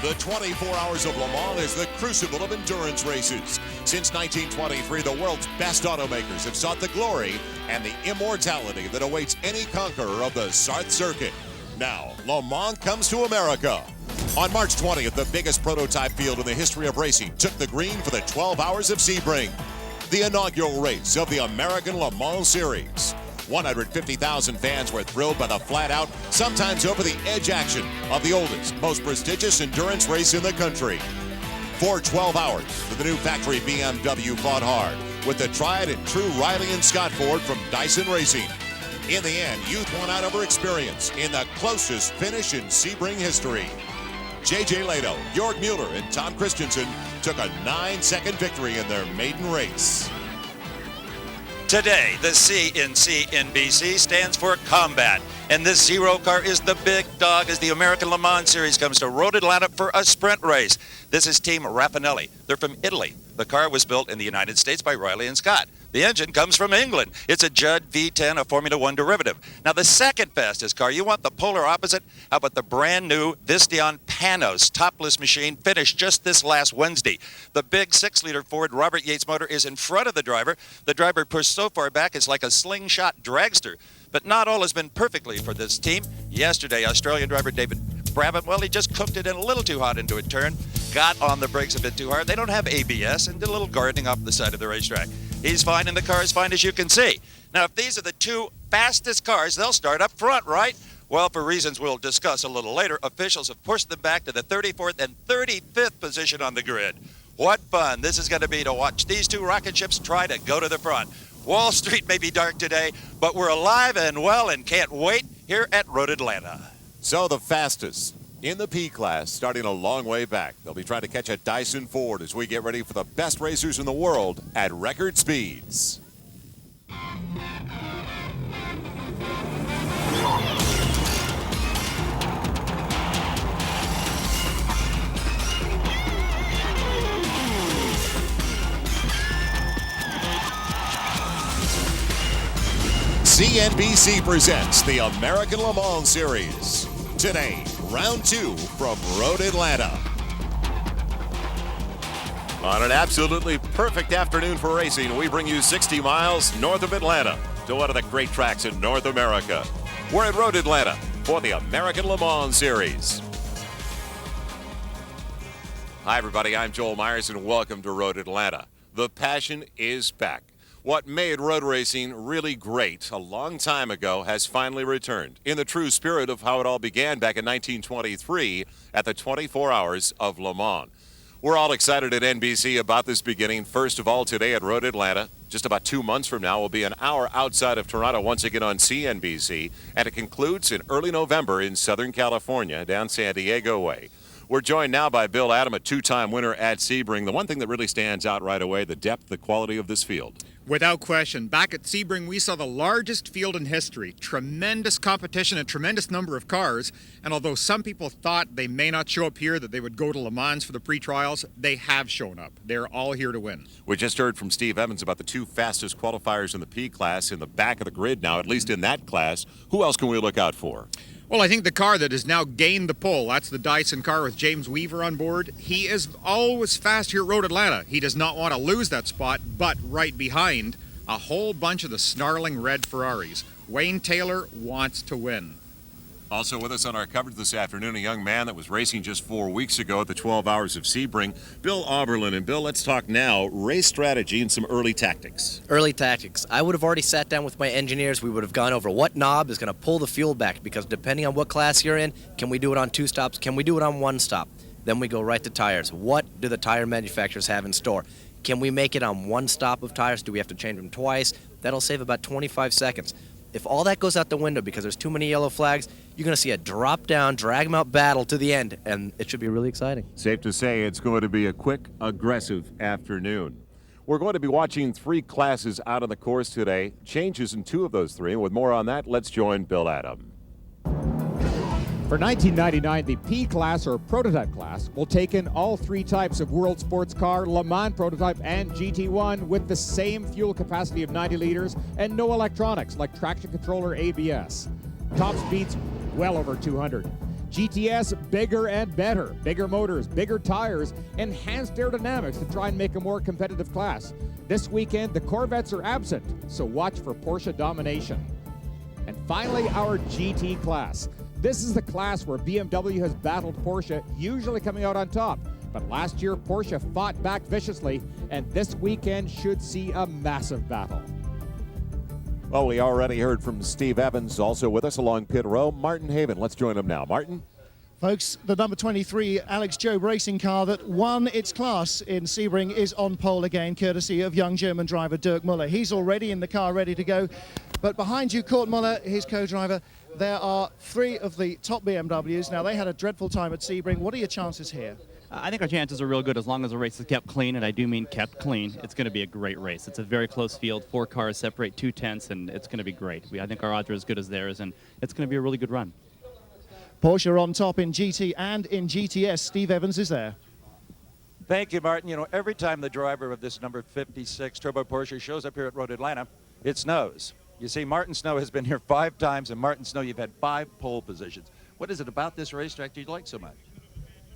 The 24 Hours of Le Mans is the crucible of endurance races. Since 1923, the world's best automakers have sought the glory and the immortality that awaits any conqueror of the Sarthe circuit. Now, Le Mans comes to America. On March 20th, the biggest prototype field in the history of racing took the green for the 12 Hours of Sebring, the inaugural race of the American Le Mans Series. 150,000 fans were thrilled by the flat-out, sometimes over-the-edge action of the oldest, most prestigious endurance race in the country. For 12 hours, the new factory BMW fought hard with the tried and true Riley and Scott Ford from Dyson Racing. In the end, youth won out over experience in the closest finish in Sebring history. J.J. Lato, Jörg Mueller, and Tom Christensen took a 9-second victory in their maiden race. Today, the C in CNBC stands for combat, and this zero car is the big dog as the American Le Mans Series comes to Road Atlanta for a sprint race. This is Team Raffinelli. They're from Italy. The car was built in the United States by Riley and Scott. The engine comes from England. It's a Judd V10, a Formula One derivative. Now, the second fastest car, you want the polar opposite? How about the brand new Visteon Panos topless machine finished just this last Wednesday? The big 6-liter Ford Robert Yates motor is in front of the driver. The driver pushed so far back it's like a slingshot dragster. But not all has been perfectly for this team. Yesterday, Australian driver David Brabham, well, he just cooked it in a little too hot into a turn, got on the brakes a bit too hard. They don't have ABS and did a little gardening off the side of the racetrack. He's fine and the car is fine, as you can see. Now, if these are the two fastest cars, they'll start up front, right? Well, for reasons we'll discuss a little later, officials have pushed them back to the 34th and 35th position on the grid. What fun this is going to be to watch these two rocket ships try to go to the front. Wall Street may be dark today, but we're alive and well and can't wait here at Road Atlanta. So the fastest in the P class, starting a long way back. They'll be trying to catch a Dyson Ford as we get ready for the best racers in the world at record speeds. CNBC presents the American Le Mans Series. Today, round 2 from Road Atlanta. On an absolutely perfect afternoon for racing, we bring you 60 miles north of Atlanta to one of the great tracks in North America. We're at Road Atlanta for the American Le Mans Series. Hi, everybody. I'm Joel Myers, and welcome to Road Atlanta. The passion is back. What made road racing really great a long time ago has finally returned in the true spirit of how it all began back in 1923 at the 24 Hours of Le Mans. We're all excited at NBC about this beginning. First of all, today at Road Atlanta, just about 2 months from now, will be an hour outside of Toronto once again on CNBC, and it concludes in early November in Southern California down San Diego way. We're joined now by Bill Adam, a two-time winner at Sebring. The one thing that really stands out right away, the depth, the quality of this field. Without question. Back at Sebring, we saw the largest field in history. Tremendous competition, a tremendous number of cars. And although some people thought they may not show up here, that they would go to Le Mans for the pre-trials, they have shown up. They're all here to win. We just heard from Steve Evans about the two fastest qualifiers in the P class in the back of the grid now, at least in that class. Who else can we look out for? Well, I think the car that has now gained the pole, that's the Dyson car with James Weaver on board. He is always fast here at Road Atlanta. He does not want to lose that spot, but right behind a whole bunch of the snarling red Ferraris. Wayne Taylor wants to win. Also with us on our coverage this afternoon, a young man that was racing just 4 weeks ago at the 12 Hours of Sebring, Bill Auberlin. And Bill, let's talk now race strategy and some early tactics. Early tactics. I would have already sat down with my engineers. We would have gone over what knob is going to pull the fuel back, because depending on what class you're in, can we do it on 2 stops? Can we do it on 1 stop? Then we go right to tires. What do the tire manufacturers have in store? Can we make it on 1 stop of tires? Do we have to change them twice? That'll save about 25 seconds. If all that goes out the window because there's too many yellow flags, you're going to see a drop-down, drag-them-out battle to the end, and it should be really exciting. Safe to say it's going to be a quick, aggressive afternoon. We're going to be watching 3 classes out on the course today, changes in 2 of those 3. And with more on that, let's join Bill Adam. For 1999, the P class, or prototype class, will take in all 3 types of world sports car, Le Mans prototype and GT1, with the same fuel capacity of 90 liters and no electronics like traction control or ABS. Top speeds well over 200. GTS, bigger and better. Bigger motors, bigger tires, enhanced aerodynamics to try and make a more competitive class. This weekend, the Corvettes are absent, so watch for Porsche domination. And finally, our GT class. This is the class where BMW has battled Porsche, usually coming out on top. But last year, Porsche fought back viciously, and this weekend should see a massive battle. Well, we already heard from Steve Evans, also with us along pit row. Martin Haven, let's join him now. Martin? Folks, the number 23 Alex Job racing car that won its class in Sebring is on pole again, courtesy of young German driver Dirk Muller. He's already in the car, ready to go. But behind you, Kurt Muller, his co-driver, there are 3 of the top BMWs. Now, they had a dreadful time at Sebring. What are your chances here? I think our chances are real good as long as the race is kept clean, and I do mean kept clean. It's going to be a great race. It's a very close field. 4 cars separate 2 tenths, and it's going to be great. I think our odds are as good as theirs, and it's going to be a really good run. Porsche are on top in GT and in GTS. Steve Evans is there. Thank you, Martin. You know, every time the driver of this number 56 Turbo Porsche shows up here at Road Atlanta, it snows. You see, Martin Snow has been here 5 times, and Martin Snow, you've had 5 pole positions. What is it about this racetrack that you like so much?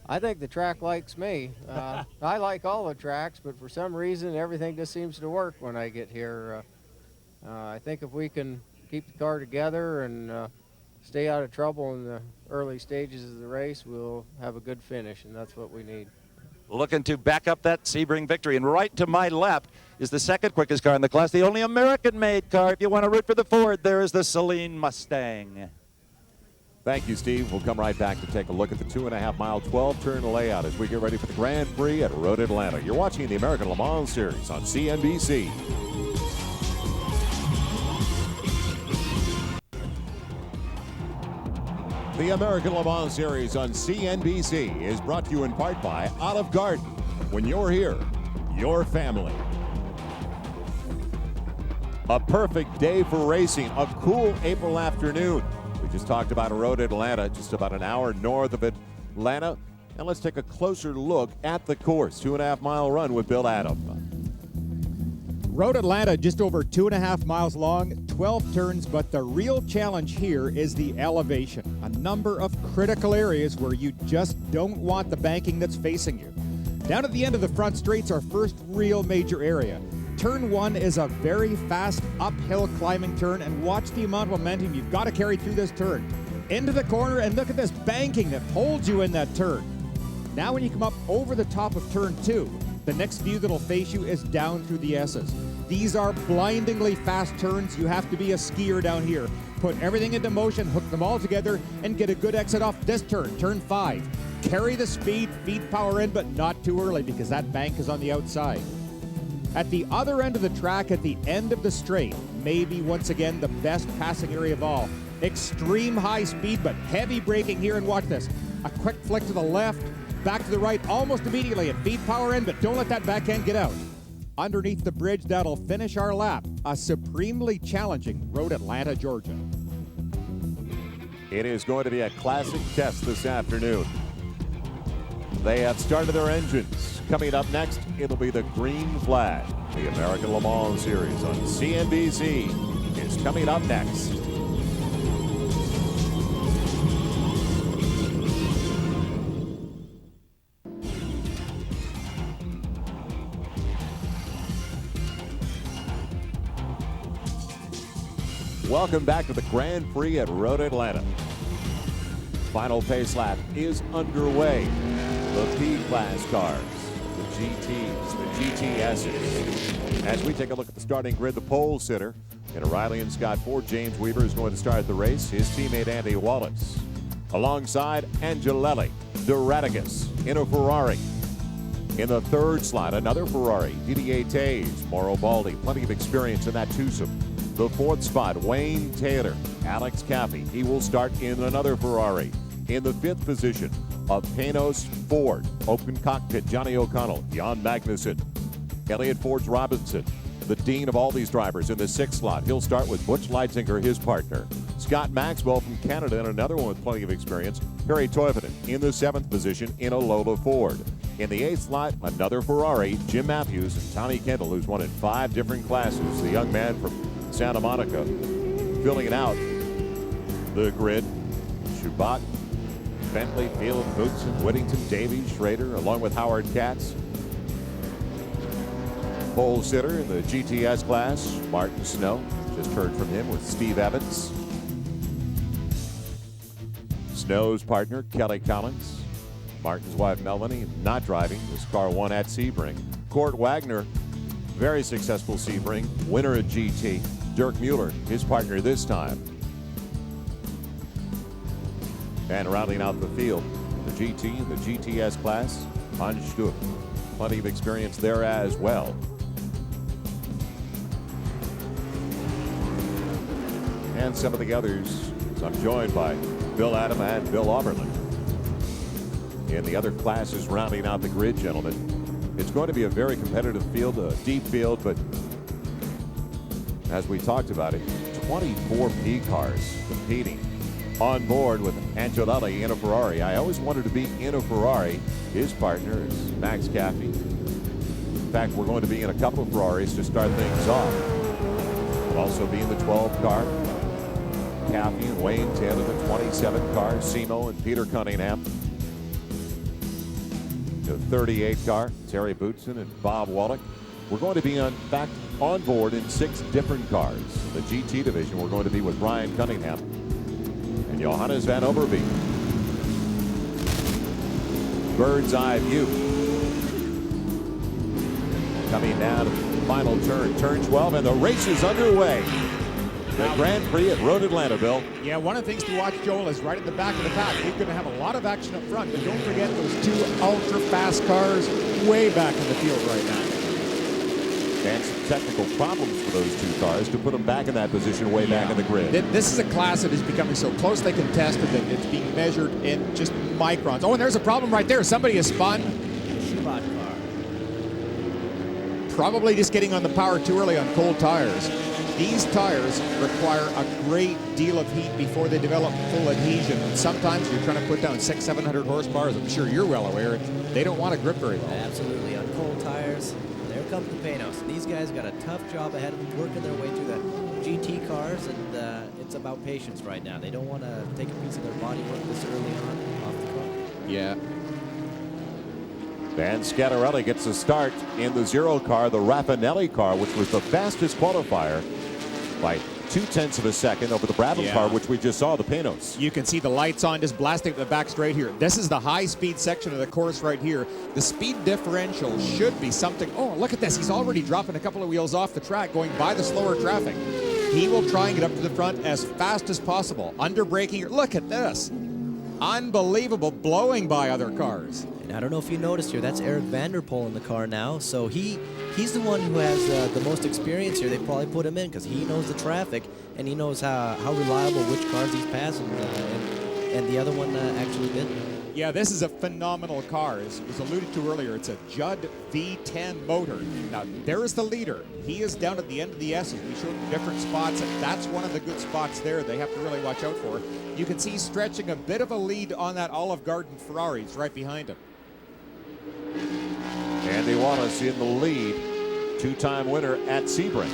I think the track likes me. I like all the tracks, but for some reason, everything just seems to work when I get here. I think if we can keep the car together and stay out of trouble in the early stages of the race, we'll have a good finish, and that's what we need. Looking to back up that Sebring victory. And right to my left is the second quickest car in the class, the only American-made car. If you want to root for the Ford, there is the Celine Mustang. Thank you, Steve. We'll come right back to take a look at the 2.5-mile, 12-turn layout as we get ready for the Grand Prix at Road Atlanta. You're watching the American Le Mans Series on CNBC. The American Le Mans Series on CNBC is brought to you in part by Olive Garden. When you're here, your family. A perfect day for racing, a cool April afternoon. We just talked about Road Atlanta, just about an hour north of Atlanta. And let's take a closer look at the course. 2.5-mile run with Bill Adam. Road Atlanta, just over 2.5 miles long, 12 turns, but the real challenge here is the elevation. A number of critical areas where you just don't want the banking that's facing you. Down at the end of the front straight's our first real major area. Turn 1 is a very fast uphill climbing turn, and watch the amount of momentum you've got to carry through this turn. Into the corner, and look at this banking that holds you in that turn. Now when you come up over the top of turn 2, the next view that'll face you is down through the S's. These are blindingly fast turns. You have to be a skier down here. Put everything into motion, hook them all together, and get a good exit off this turn, turn 5. Carry the speed, feed power in, but not too early because that bank is on the outside. At the other end of the track, at the end of the straight, maybe once again the best passing area of all. Extreme high speed, but heavy braking here, and watch this. A quick flick to the left, back to the right almost immediately, and feed power in, but don't let that backhand get out. Underneath the bridge, that'll finish our lap. A supremely challenging Road Atlanta, Georgia. It is going to be a classic test this afternoon. They have started their engines. Coming up next, it'll be the green flag. The American Le Mans Series on CNBC is coming up next. Welcome back to the Grand Prix at Road Atlanta. Final pace lap is underway. The P-Class cars, the GTs, the GTSs. As we take a look at the starting grid, the pole sitter in a Riley and Scott Ford, James Weaver is going to start the race. His teammate Andy Wallace. Alongside Angelelli, DeRatigas in a Ferrari. In the third slot, another Ferrari, Didier Tays, Mauro Baldi, plenty of experience in that twosome. The fourth spot, Wayne Taylor, Alex Caffey. He will start in another Ferrari. In the fifth position, a Panos Ford, open cockpit, Johnny O'Connell, Jan Magnussen. Elliott Ford's Robinson, the dean of all these drivers in the sixth slot. He'll start with Butch Leitzinger, his partner. Scott Maxwell from Canada, and another one with plenty of experience, Perry Toivonen, in the seventh position in a Lola Ford. In the eighth slot, another Ferrari, Jim Matthews and Tommy Kendall, who's won in 5 different classes. The young man from Santa Monica. Filling it out, the grid, Shubat, Bentley, Field, Bootson, Whittington, Davies, Schrader, along with Howard Katz. Pole sitter in the GTS class, Martin Snow. Just heard from him with Steve Evans. Snow's partner, Kelly Collins. Martin's wife, Melanie, not driving. This car won at Sebring. Court Wagner, very successful Sebring, winner at GT. Dirk Mueller, his partner this time. And rounding out the field, the GT and the GTS class, Hans Stuck. Plenty of experience there as well. And some of the others, so I'm joined by Bill Adam and Bill Auberly. In the other classes rounding out the grid, gentlemen, it's going to be a very competitive field, a deep field, but as we talked about it, 24 P cars competing on board with Angelelli in a Ferrari. I always wanted to be in a Ferrari. His partner is Max Caffey. In fact, we're going to be in a couple of Ferraris to start things off. We'll also be in the 12 car. Caffey and Wayne Taylor, the 27 car. Simo and Peter Cunningham. The 38 car, Terry Bootson and Bob Wallach. We're going to be on board in 6 different cars. The GT division, we're going to be with Brian Cunningham and Johannes Van Overbeek. Bird's eye view. Coming down to the final turn, turn 12, and the race is underway. The Grand Prix at Road Atlanta, Bill. Yeah, one of the things to watch, Joel, is right at the back of the pack. We're going to have a lot of action up front, but don't forget those 2 ultra-fast cars way back in the field right now. And some technical problems for those 2 cars to put them back in that position way back in the grid. This is a class that is becoming so closely contested that it's being measured in just microns. Oh, and there's a problem right there. Somebody has spun. Schubot car. Probably just getting on the power too early on cold tires. These tires require a great deal of heat before they develop full adhesion. And sometimes you're trying to put down 600-700 horsepower, as I'm sure you're well aware. They don't want to grip very well. Absolutely. On cold tires, there comes the Panos. These guys got a tough job ahead of them, working their way through the GT cars, and it's about patience right now. They don't want to take a piece of their body work this early on off the car. Yeah. Van Scattarelli gets a start in the 0 car, the Raffinelli car, which was the fastest qualifier by 0.2 of a second over the Brabham car, which we just saw, the Panos. You can see the lights on, just blasting up the back straight here. This is the high-speed section of the course right here. The speed differential should be something. Oh, look at this. He's already dropping a couple of wheels off the track, going by the slower traffic. He will try and get up to the front as fast as possible. Under braking. Look at this. Unbelievable, blowing by other cars. And I don't know if you noticed here, that's Eric Vanderpool in the car now. So he's the one who has the most experience here. They probably put him in because he knows the traffic and he knows how reliable which cars he's passing. And the other one actually didn't. Yeah, this is a phenomenal car. As was alluded to earlier, it's a Judd V10 motor. Now, there is the leader. He is down at the end of the S's. We showed different spots, and that's one of the good spots there they have to really watch out for. You can see stretching a bit of a lead on that Olive Garden Ferrari. It's right behind him. Andy Wallace in the lead, 2-time winner at Sebring.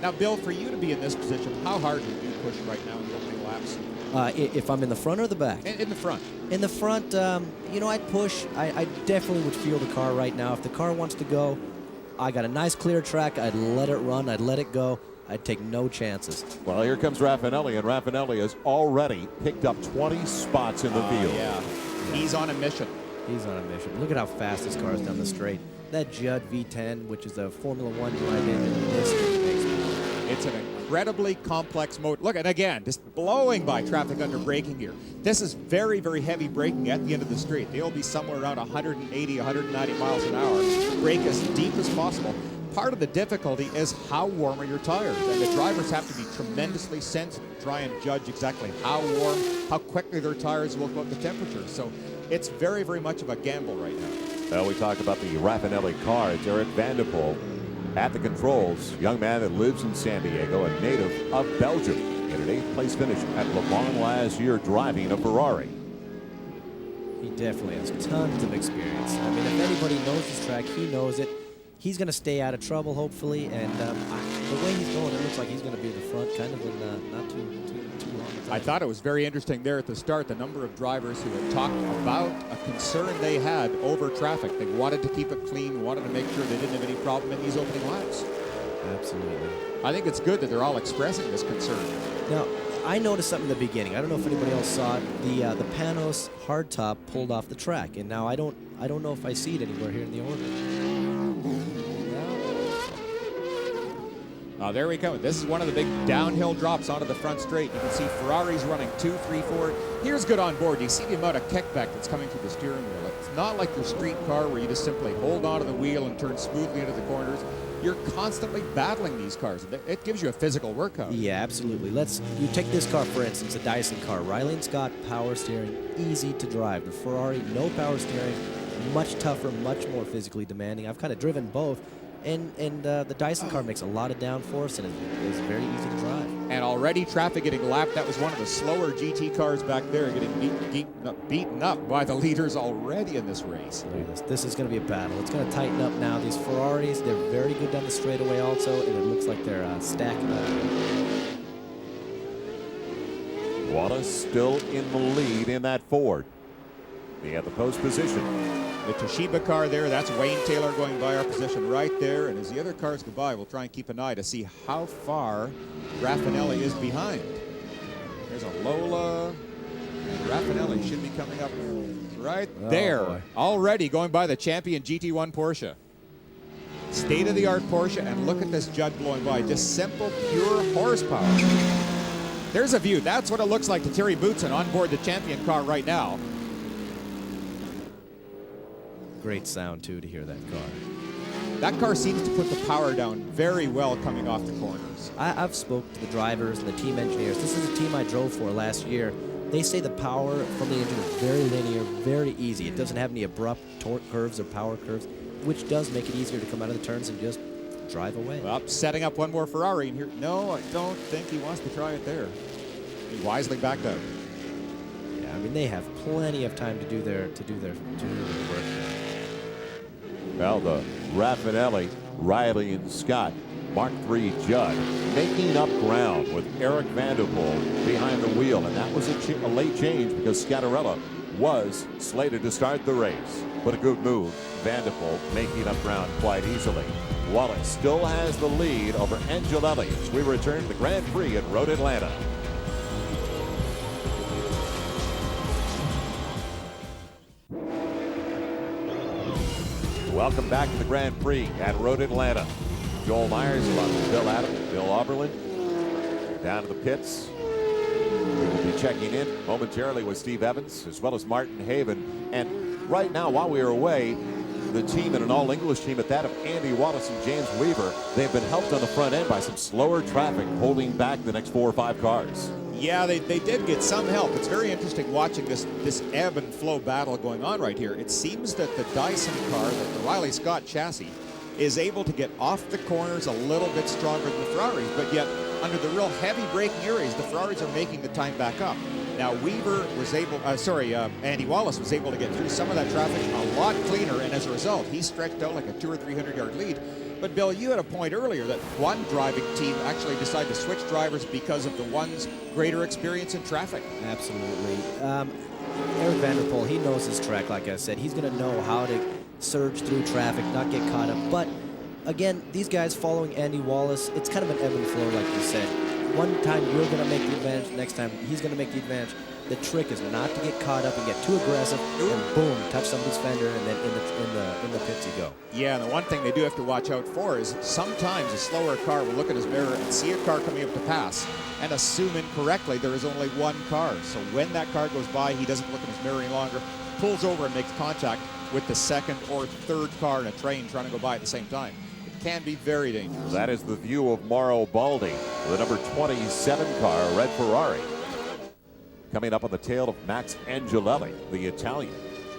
Now, Bill, for you to be in this position, how hard would you push right now in the opening laps? If I'm in the front or the back? In the front. In the front, I'd push. I definitely would feel the car right now. If the car wants to go, I got a nice clear track. I'd let it run. I'd let it go. I'd take no chances. Well, here comes Raffinelli, and Raffinelli has already picked up 20 spots in the field. Yeah, he's on a mission. He's on a mission. Look at how fast this car is down the straight. That Judd V10, which is a Formula One drive engine, this thing makes me. It's an incredibly complex motor. Look, and again, just blowing by traffic under braking here. This is very, very heavy braking at the end of the straight. They'll be somewhere around 180, 190 miles an hour. Brake as deep as possible. Part of the difficulty is how warm are your tires, and the drivers have to be tremendously sensitive to try and judge exactly how warm, how quickly their tires will go up the temperature. So it's very, very much of a gamble right now. Well, we talk about the Raffinelli car. It's Eric Vanderpool at the controls. Young man that lives in San Diego, a native of Belgium, in an 8th place finish at Le Mans last year driving a Ferrari. He definitely has tons of experience. I mean, if anybody knows this track, he knows it. He's going to stay out of trouble, hopefully, and the way he's going, it looks like he's going to be in the front kind of in not too long. I thought it was very interesting there at the start, the number of drivers who had talked about a concern they had over traffic. They wanted to keep it clean, wanted to make sure they didn't have any problem in these opening laps. Absolutely. I think it's good that they're all expressing this concern. Now, I noticed something in the beginning. I don't know if anybody else saw it. The Panos hardtop pulled off the track, and now I don't know if I see it anywhere here in the orbit. There we go. This is one of the big downhill drops onto the front straight. You can see Ferrari's running 2, 3, 4. Here's good on board. You see the amount of kickback that's coming through the steering wheel. It's not like your street car where you just simply hold onto the wheel and turn smoothly into the corners. You're constantly battling these cars. It gives you a physical workout. Yeah, absolutely. You take this car, for instance, a Dyson car. Riley and Scott, power steering, easy to drive. The Ferrari, no power steering, much tougher, much more physically demanding. I've kind of driven both. And the Dyson car makes a lot of downforce and is very easy to drive. And already traffic getting lapped. That was one of the slower GT cars back there, getting beaten up by the leaders already in this race. Look at this. This is going to be a battle. It's going to tighten up now. These Ferraris, they're very good down the straightaway also, and it looks like they're stacking up. Wallace still in the lead in that Ford. He had the post position. The Toshiba car there, that's Wayne Taylor going by our position right there. And as the other cars go by, we'll try and keep an eye to see how far Raffinelli is behind. There's a Lola, and Raffinelli should be coming up right there. Boy. Already going by the champion GT1 Porsche. State-of-the-art Porsche, and look at this Judd blowing by. Just simple, pure horsepower. There's a view. That's what it looks like to Terry Boutsen on board the champion car right now. Great sound, too, to hear that car. That car seems to put the power down very well coming off the corners. I've spoke to the drivers and the team engineers. This is a team I drove for last year. They say the power from the engine is very linear, very easy. It doesn't have any abrupt torque curves or power curves, which does make it easier to come out of the turns and just drive away. Well, setting up one more Ferrari in here. No, I don't think he wants to try it there. He wisely backed out. Yeah, I mean, they have plenty of time to do their work. Well, the Raffinelli, Riley, and Scott, Mark III Judd, making up ground with Eric Vanderpool behind the wheel. And that was a late change because Scattarella was slated to start the race. But a good move. Vanderpool making up ground quite easily. Wallace still has the lead over Angelelli as we return to the Grand Prix at Road Atlanta. Welcome back to the Grand Prix at Road Atlanta. Joel Myers along with Bill Adams, Bill Oberlin down to the pits. We will be checking in momentarily with Steve Evans as well as Martin Haven. And right now, while we are away, the team and an all-English team at that of Andy Wallace and James Weaver, they've been helped on the front end by some slower traffic holding back the next 4 or 5 cars. Yeah, they did get some help. It's very interesting watching this ebb and flow battle going on right here. It seems that the Dyson car, the Riley Scott chassis, is able to get off the corners a little bit stronger than the Ferraris, but yet under the real heavy braking areas, the Ferraris are making the time back up. Now Weaver was able, Andy Wallace was able to get through some of that traffic a lot cleaner, and as a result, he stretched out like a 200 or 300 yard lead. But Bill, you had a point earlier that one driving team actually decided to switch drivers because of the one's greater experience in traffic. Absolutely. Eric Vanderpool, he knows his track, like I said. He's going to know how to surge through traffic, not get caught up. But again, these guys following Andy Wallace, it's kind of an ebb and flow, like you said. One time you're going to make the advantage, next time he's going to make the advantage. The trick is not to get caught up and get too aggressive, and boom, touch somebody's fender, and then in the pits you go. Yeah, and the one thing they do have to watch out for is sometimes a slower car will look at his mirror and see a car coming up to pass and assume incorrectly there is only one car. So when that car goes by, he doesn't look at his mirror any longer, pulls over and makes contact with the second or third car in a train trying to go by at the same time. It can be very dangerous. That is the view of Mauro Baldi, the number 27 car, red Ferrari. Coming up on the tail of Max Angelelli, the Italian,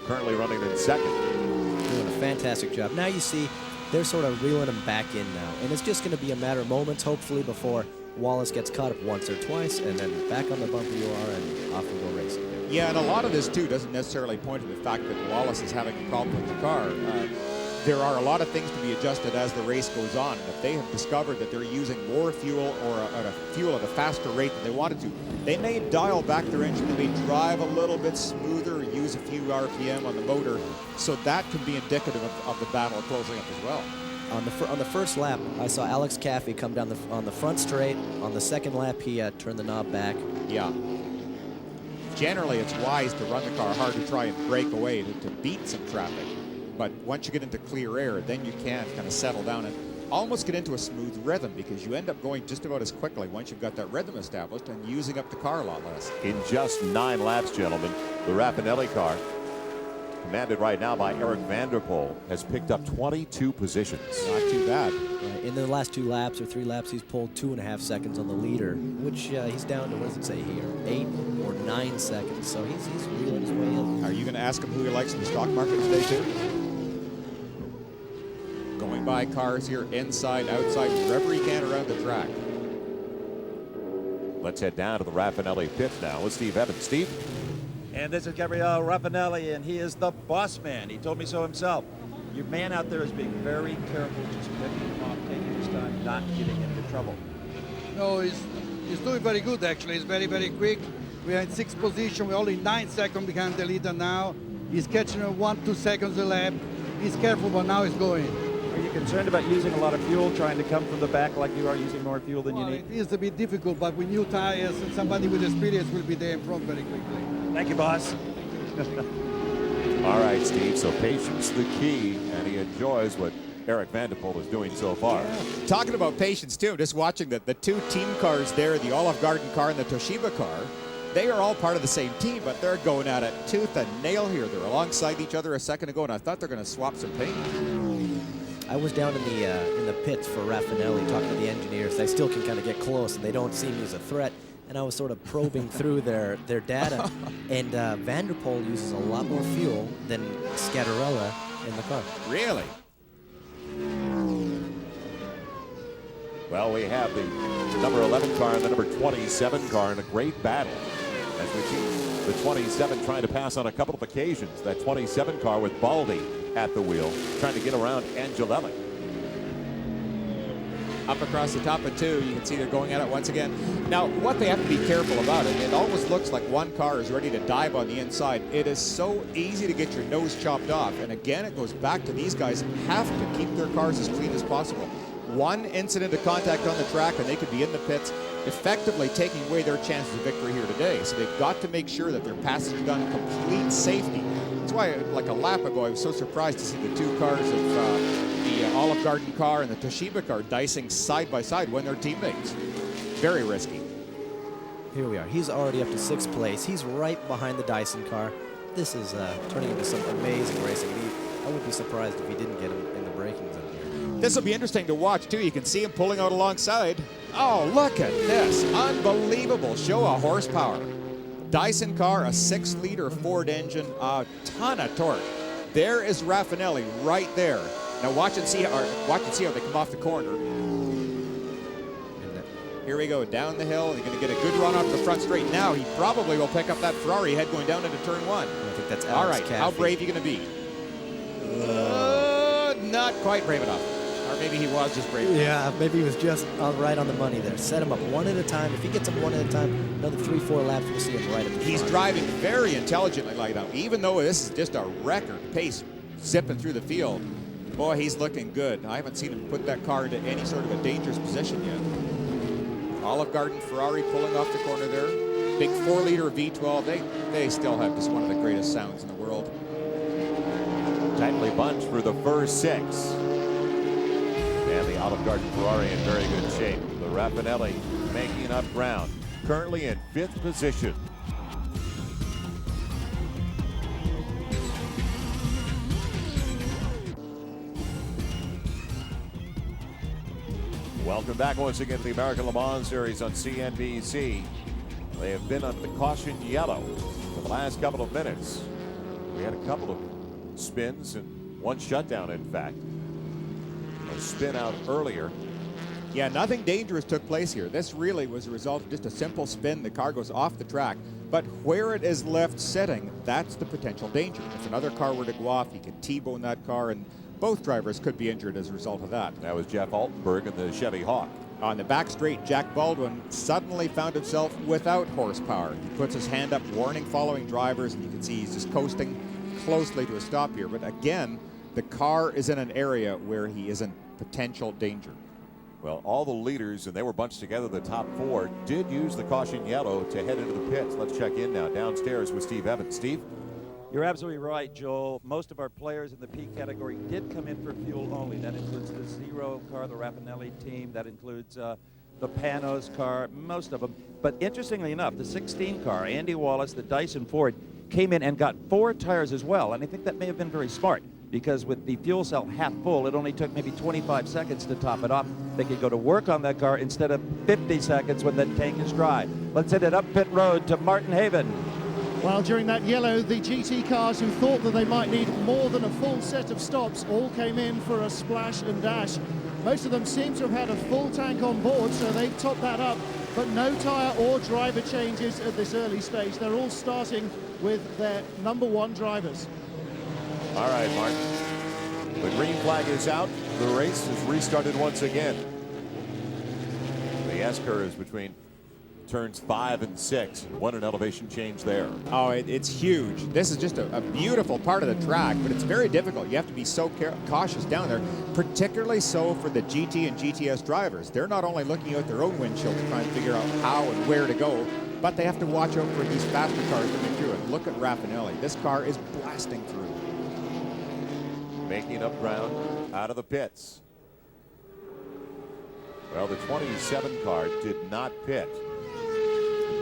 currently running in second. Doing a fantastic job. Now you see they're sort of reeling him back in now, and it's just going to be a matter of moments, hopefully, before Wallace gets caught up once or twice, and then back on the bumper you are, and off we go racing. Yeah, and a lot of this, too, doesn't necessarily point to the fact that Wallace is having a problem with the car. there are a lot of things to be adjusted as the race goes on. And if they have discovered that they're using more fuel or a fuel at a faster rate than they wanted to, they may dial back their engine. They may drive a little bit smoother, use a few RPM on the motor. So that could be indicative of the battle closing up as well. On the first lap, I saw Alex Caffey come down on the front straight. On the second lap, he turned the knob back. Yeah. Generally, it's wise to run the car hard to try and break away to beat some traffic. But once you get into clear air, then you can kind of settle down and almost get into a smooth rhythm, because you end up going just about as quickly once you've got that rhythm established and using up the car a lot less. In just 9 laps, gentlemen, the Raffinelli car, commanded right now by Eric Vanderpoel, has picked up 22 positions. Not too bad. In the last 2 laps or 3 laps, he's pulled 2.5 seconds on the leader, which he's down to, what does it say here, 8 or 9 seconds. So he's reeling his way in. Are you going to ask him who he likes in the stock market today, too? Going by cars here, inside, outside, wherever he can around the track. Let's head down to the Raffinelli pit now with Steve Evans. Steve? And this is Gabriel Raffinelli, and he is the boss man. He told me so himself. Your man out there is being very careful, just picking him off, taking his time, not getting into trouble. No, he's doing very good, actually. He's very, very quick. We are in 6th position. We're only 9 seconds behind the leader now. He's catching 1-2 seconds a lap. He's careful, but now he's going. Are you concerned about using a lot of fuel, trying to come from the back like you are, using more fuel than you need? It is a bit difficult, but with new tires and somebody with experience will be there in front very quickly. Thank you, boss. All right, Steve, so patience the key, and he enjoys what Eric Vanderpoel is doing so far. Yeah. Talking about patience, too, just watching the 2 team cars there, the Olive Garden car and the Toshiba car, they are all part of the same team, but they're going at it tooth and nail here. They're alongside each other a second ago, and I thought they're going to swap some paint. I was down in the pits for Raffinelli talking to the engineers. They still can kind of get close, and they don't see me as a threat. And I was sort of probing through their data, and Vanderpoel uses a lot more fuel than Scattarella in the car. Really? Well, we have the number 11 car and the number 27 car in a great battle. As we see the 27 trying to pass on a couple of occasions. That 27 car with Baldi at the wheel, trying to get around Angelelli. Up across the top of 2, you can see they're going at it once again. Now, what they have to be careful about it almost looks like one car is ready to dive on the inside. It is so easy to get your nose chopped off. And again, it goes back to these guys have to keep their cars as clean as possible. One incident of contact on the track and they could be in the pits, effectively taking away their chances of victory here today. So they've got to make sure that their passage is done in complete safety. That's why, like a lap ago, I was so surprised to see the 2 cars of the Olive Garden car and the Toshiba car dicing side by side when they're teammates. Very risky. Here we are. He's already up to 6th place. He's right behind the Dyson car. This is turning into some amazing racing. I would be surprised if he didn't get him in the breakings in here. This will be interesting to watch, too. You can see him pulling out alongside. Oh, look at this. Unbelievable show of horsepower. Dyson car, a 6-liter Ford engine, a ton of torque. There is Raffinelli right there. Now watch and see how they come off the corner. Here we go, down the hill. They're going to get a good run off the front straight. Now he probably will pick up that Ferrari head going down into turn 1. I think that's all right. Caffey. How brave are you going to be? Not quite brave enough. Or maybe he was just brave enough. Yeah, maybe he was just right on the money there. Set him up one at a time. If he gets him one at a time, another 3-4 laps, we'll see him right at the front. He's driving very intelligently like that. Even though this is just a record pace zipping through the field, boy, he's looking good. I haven't seen him put that car into any sort of a dangerous position yet. Olive Garden Ferrari pulling off the corner there. Big 4-liter V12. They still have just one of the greatest sounds in the world. Tightly bunched for the first 6. And the Olive Garden Ferrari in very good shape. The Raffinelli making up ground. Currently in 5th position. Welcome back once again to the American Le Mans Series on CNBC. They have been on the caution yellow for the last couple of minutes. We had a couple of spins and one shutdown, in fact. A spin out earlier. Yeah, nothing dangerous took place here. This really was a result of just a simple spin. The car goes off the track. But where it is left sitting, that's the potential danger. If another car were to go off, you can T-bone that car. both drivers could be injured as a result of that. That was Jeff Altenberg in the Chevy Hawk. On the back straight, Jack Baldwin suddenly found himself without horsepower. He puts his hand up, warning following drivers, and you can see he's just coasting closely to a stop here. But again, the car is in an area where he is in potential danger. Well, all the leaders, and they were bunched together, the top four, did use the caution yellow to head into the pits. Let's check in now downstairs with Steve Evans. Steve? You're absolutely right, Joel. Most of our players in the P category did come in for fuel only. That includes the Zero car, the Raffinelli team. That includes the Panos car, most of them. But interestingly enough, the 16 car, Andy Wallace, the Dyson Ford, came in and got 4 tires as well. And I think that may have been very smart, because with the fuel cell half full, it only took maybe 25 seconds to top it off. They could go to work on that car instead of 50 seconds when the tank is dry. Let's hit it up pit road to Martin Haven. Well, during that yellow, the GT cars who thought that they might need more than a full set of stops all came in for a splash and dash. Most of them seem to have had a full tank on board, so they've topped that up, but no tyre or driver changes at this early stage. They're all starting with their number 1 drivers. All right, Martin. The green flag is out. The race is restarted once again. The S-curve is between turns 5 and 6. What an elevation change there. Oh, it's huge. This is just a beautiful part of the track, but it's very difficult. You have to be so cautious down there, particularly so for the GT and GTS drivers. They're not only looking out their own windshield to try and figure out how and where to go, but they have to watch out for these faster cars coming through. And look at Raffinelli. This car is blasting through. Making up ground out of the pits. Well, the 27 car did not pit.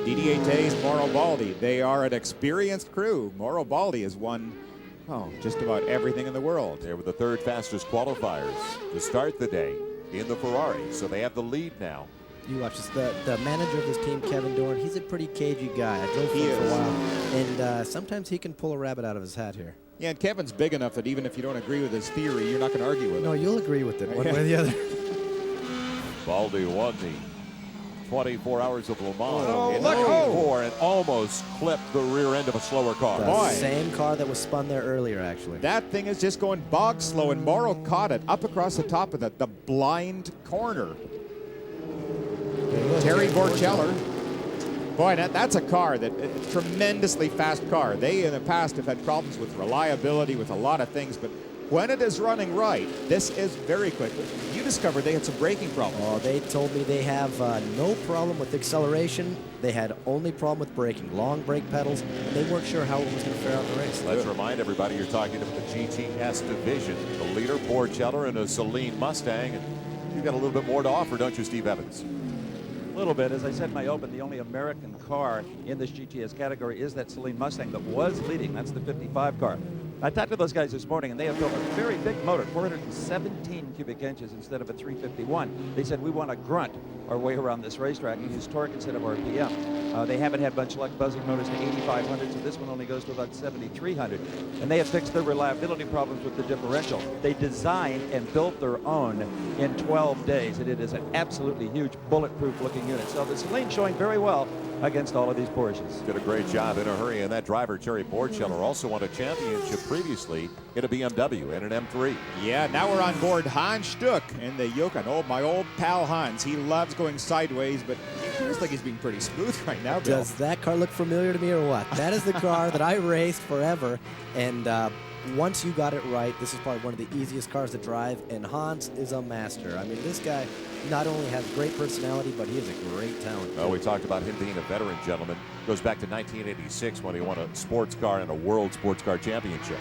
Didier Tays, Mauro Baldi, they are an experienced crew. Mauro Baldi has won, just about everything in the world. They were the 3rd fastest qualifiers to start the day in the Ferrari, so they have the lead now. You watch this. The manager of his team, Kevin Dorn, he's a pretty cagey guy. I drove for him for a while, and sometimes he can pull a rabbit out of his hat here. Yeah, and Kevin's big enough that even if you don't agree with his theory, you're not going to argue with him. No, you'll agree with it one way or the other. Baldi won the 24 Hours of Le Mans in look, 94 and almost clipped the rear end of a slower car. The same car that was spun there earlier, actually. That thing is just going bog slow, and Mauro caught it up across the top of the blind corner. Terry Borcheller. Boy, that's a car that a tremendously fast car. They in the past have had problems with reliability, with a lot of things, but when it is running right, this is very quick. You discovered they had some braking problems. Oh, they told me they have no problem with acceleration. They had only problem with braking, long brake pedals, and they weren't sure how it was going to fare out in the race. Let's remind everybody you're talking about the GTS division. The leader, Borcheller, in a Celine Mustang. And you've got a little bit more to offer, don't you, Steve Evans? A little bit. As I said in my open, the only American car in this GTS category is that Celine Mustang that was leading. That's the 55 car. I talked to those guys this morning, and they have built a very big motor, 417 cubic inches instead of a 351. They said, we want to grunt our way around this racetrack and use torque instead of RPM. They haven't had much luck buzzing motors to 8,500, so this one only goes to about 7,300. And they have fixed their reliability problems with the differential. They designed and built their own in 12 days, and it is an absolutely huge bulletproof-looking unit. So the Celine showing very well against all of these Porsches. Did a great job in a hurry, and that driver, Terry Borcheller, also won a championship previously in a BMW and an M3. Yeah, now we're on board Hans Stuck in the Yukon. Oh, my old pal Hans. He loves going sideways, but he feels like he's being pretty smooth right now, Bill. Does that car look familiar to me or what? That is the car that I raced forever, and once you got it right, this is probably one of the easiest cars to drive, and Hans is a master. I mean, this guy not only has great personality, but he is a great talent. Well, we talked about him being a veteran, gentleman. Goes back to 1986 when he won a sports car and a world sports car championship.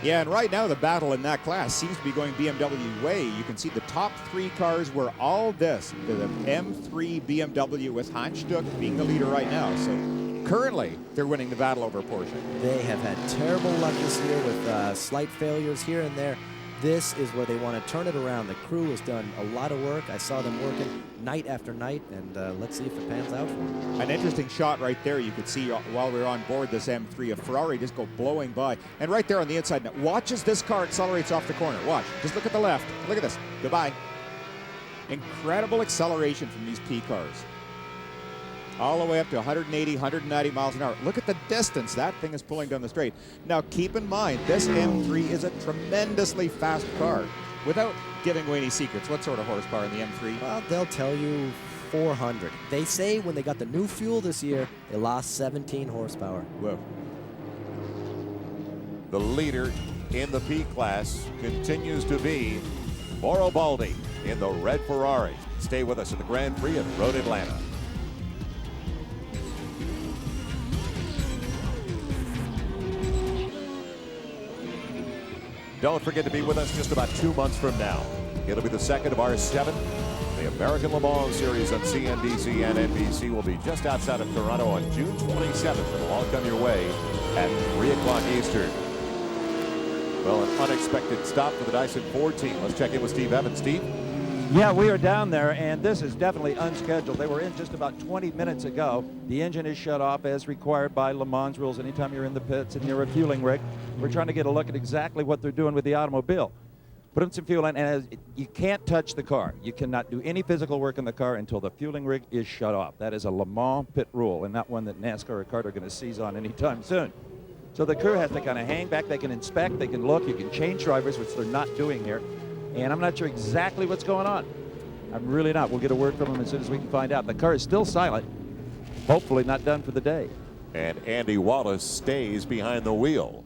Yeah, and right now the battle in that class seems to be going BMW way. You can see the top 3 cars were all this. The M3 BMW with Hans Stuck being the leader right now. So currently, they're winning the battle over Porsche. They have had terrible luck this year with slight failures here and there. This is where they want to turn it around. The crew has done a lot of work. I saw them working night after night, and let's see if it pans out for them. An interesting shot right there. You could see while we were on board this M3, a Ferrari just go blowing by. And right there on the inside, now watch as this car accelerates off the corner. Watch. Just look at the left. Look at this. Goodbye. Incredible acceleration from these P cars. all the way up to 180, 190 miles an hour. Look at the distance that thing is pulling down the straight. Now, keep in mind, this M3 is a tremendously fast car. Without giving away any secrets, what sort of horsepower in the M3? Well, they'll tell you 400. They say when they got the new fuel this year, they lost 17 horsepower. Whoa. The leader in the P class continues to be Mauro Baldi in the red Ferrari. Stay with us at the Grand Prix at Road Atlanta. Don't forget to be with us just about 2 months from now. It'll be the second of our 7. The American Le Mans Series on CNBC and NBC will be just outside of Toronto on June 27th. It'll all come your way at 3 o'clock Eastern. Well, an unexpected stop for the Dyson Ford team. Let's check in with Steve Evans. Steve? Yeah, we are down there, and this is definitely unscheduled. They were in just about 20 minutes ago. The engine is shut off as required by Le Mans rules. Anytime you're in the pits and near a fueling rig, we're trying to get a look at exactly what they're doing with the automobile. Put in some fuel in, and you can't touch the car. You cannot do any physical work in the car until the fueling rig is shut off. That is a Le Mans pit rule, and not one that NASCAR or CART are going to seize on anytime soon. So the crew has to kind of hang back. They can inspect, they can look, you can change drivers, which they're not doing here. And I'm not sure exactly what's going on. I'm really not. We'll get a word from them as soon as we can find out. The car is still silent. Hopefully not done for the day. And Andy Wallace stays behind the wheel.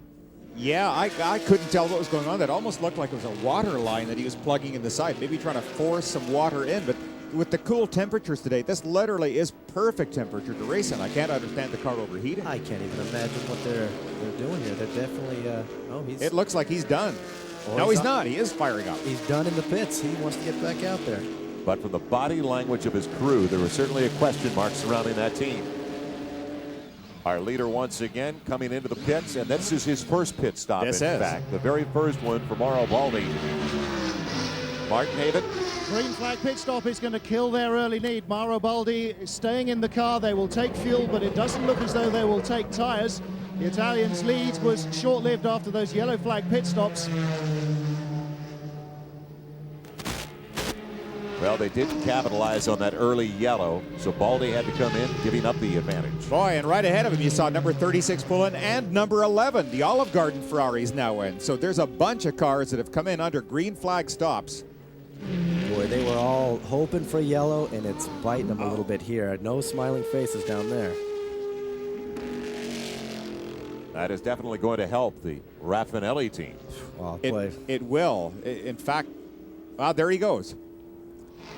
Yeah, I couldn't tell what was going on. That almost looked like it was a water line that he was plugging in the side, maybe trying to force some water in. But with the cool temperatures today, this literally is perfect temperature to race in. I can't understand the car overheating. I can't even imagine what they're doing here. They're definitely, It looks like he's done. No, he's not. He is firing up. He's done in the pits. He wants to get back out there. But from the body language of his crew, there was certainly a question mark surrounding that team. Our leader once again coming into the pits, and this is his first pit stop, in fact. The very first one for Mauro Baldi. Martin Haven. Green flag pit stop is going to kill their early lead. Mauro Baldi is staying in the car. They will take fuel, but it doesn't look as though they will take tires. The Italians' lead was short-lived after those yellow flag pit stops. Well, they didn't capitalize on that early yellow, so Baldi had to come in, giving up the advantage. Boy, and right ahead of him, you saw number 36 pull in and number 11. The Olive Garden Ferrari is now in. So there's a bunch of cars that have come in under green flag stops. Boy, they were all hoping for yellow, and it's biting them a little bit here. No smiling faces down there. That is definitely going to help the Raffinelli team. Well, it will. In fact, there he goes.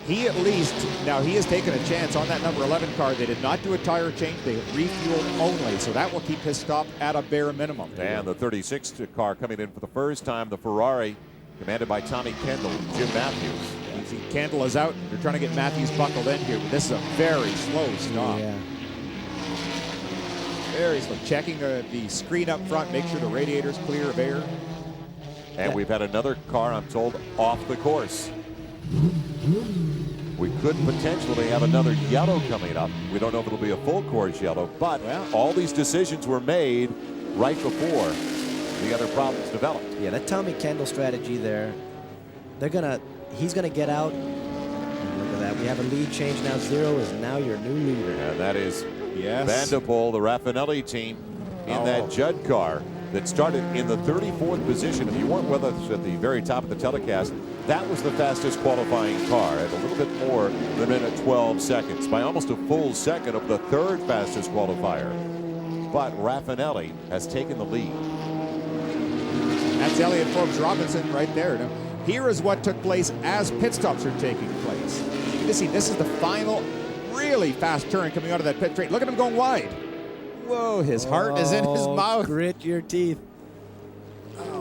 He at least, now he has taken a chance on that number 11 car. They did not do a tire change. They refueled only, so that will keep his stop at a bare minimum. And the 36 car coming in for the first time, the Ferrari, commanded by Tommy Kendall and Jim Matthews. You see Kendall is out. They're trying to get Matthews buckled in here, but this is a very slow stop. Yeah. Very slow. Checking the screen up front, make sure the radiator's clear of air. And we've had another car, I'm told, off the course. We could potentially have another yellow coming up. We don't know if it'll be a full course yellow, but all these decisions were made right before the other problems developed. Yeah, that Tommy Kendall strategy there, he's gonna get out. Look at that, we have a lead change now. 0 is now your new leader. And that is Van de Poel, the Raffinelli team, in that Judd car that started in the 34th position. If you weren't with us at the very top of the telecast, that was the fastest qualifying car at a little bit more than a minute 12 seconds, by almost a full second of the third fastest qualifier. But Raffinelli has taken the lead. That's Elliott Forbes Robinson right there. Now, here is what took place as pit stops are taking place. You can see this is the final really fast turn coming out of that pit straight. Look at him going wide. Whoa, his heart is in his mouth. Grit your teeth.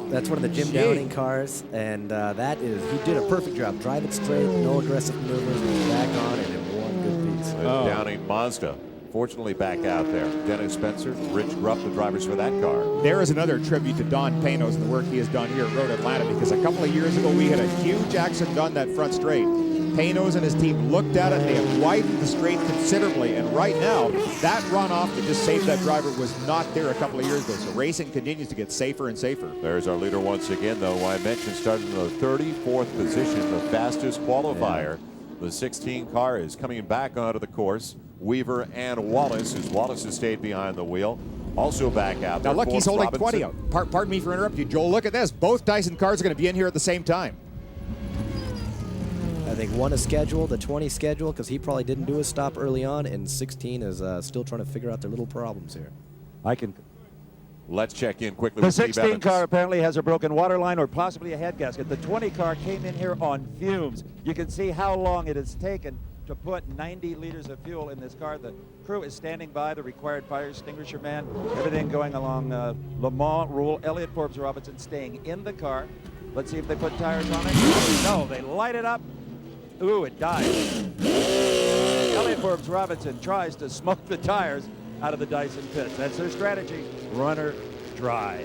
That's one of the Jim Downing cars, and he did a perfect job. Drive it straight, no aggressive maneuvers, back on it in one good piece. Downing Mazda, fortunately back out there. Dennis Spencer, Rich Gruff, the drivers for that car. There is another tribute to Don Panos and the work he has done here at Road Atlanta, because a couple of years ago we had a huge accident on that front straight. Panos and his team looked at it, and they have widened the straight considerably, and right now, that runoff that just saved that driver was not there a couple of years ago, so racing continues to get safer and safer. There's our leader once again, though. I mentioned starting in the 34th position, the fastest qualifier. The 16 car is coming back onto the course. Weaver and Wallace, as Wallace has stayed behind the wheel. Also back out there. Now look, he's Forbes holding 20 Robinson. out. Pardon me for interrupting you, Joel. Look at this. Both Dyson cars are going to be in here at the same time. I think one is scheduled, the 20 scheduled, because he probably didn't do his stop early on, and 16 is still trying to figure out their little problems here. Let's check in quickly The with Steve 16 Evans. car apparently has a broken water line or possibly a head gasket. The 20 car came in here on fumes. You can see how long it has taken to put 90 liters of fuel in this car. The crew is standing by, the required fire extinguisher man, everything going along Le Mans rule. Elliott Forbes Robinson staying in the car. Let's see if they put tires on it. No, they light it up. Ooh, it died. Elliott Forbes Robinson tries to smoke the tires out of the Dyson pits. That's their strategy. Runner dry.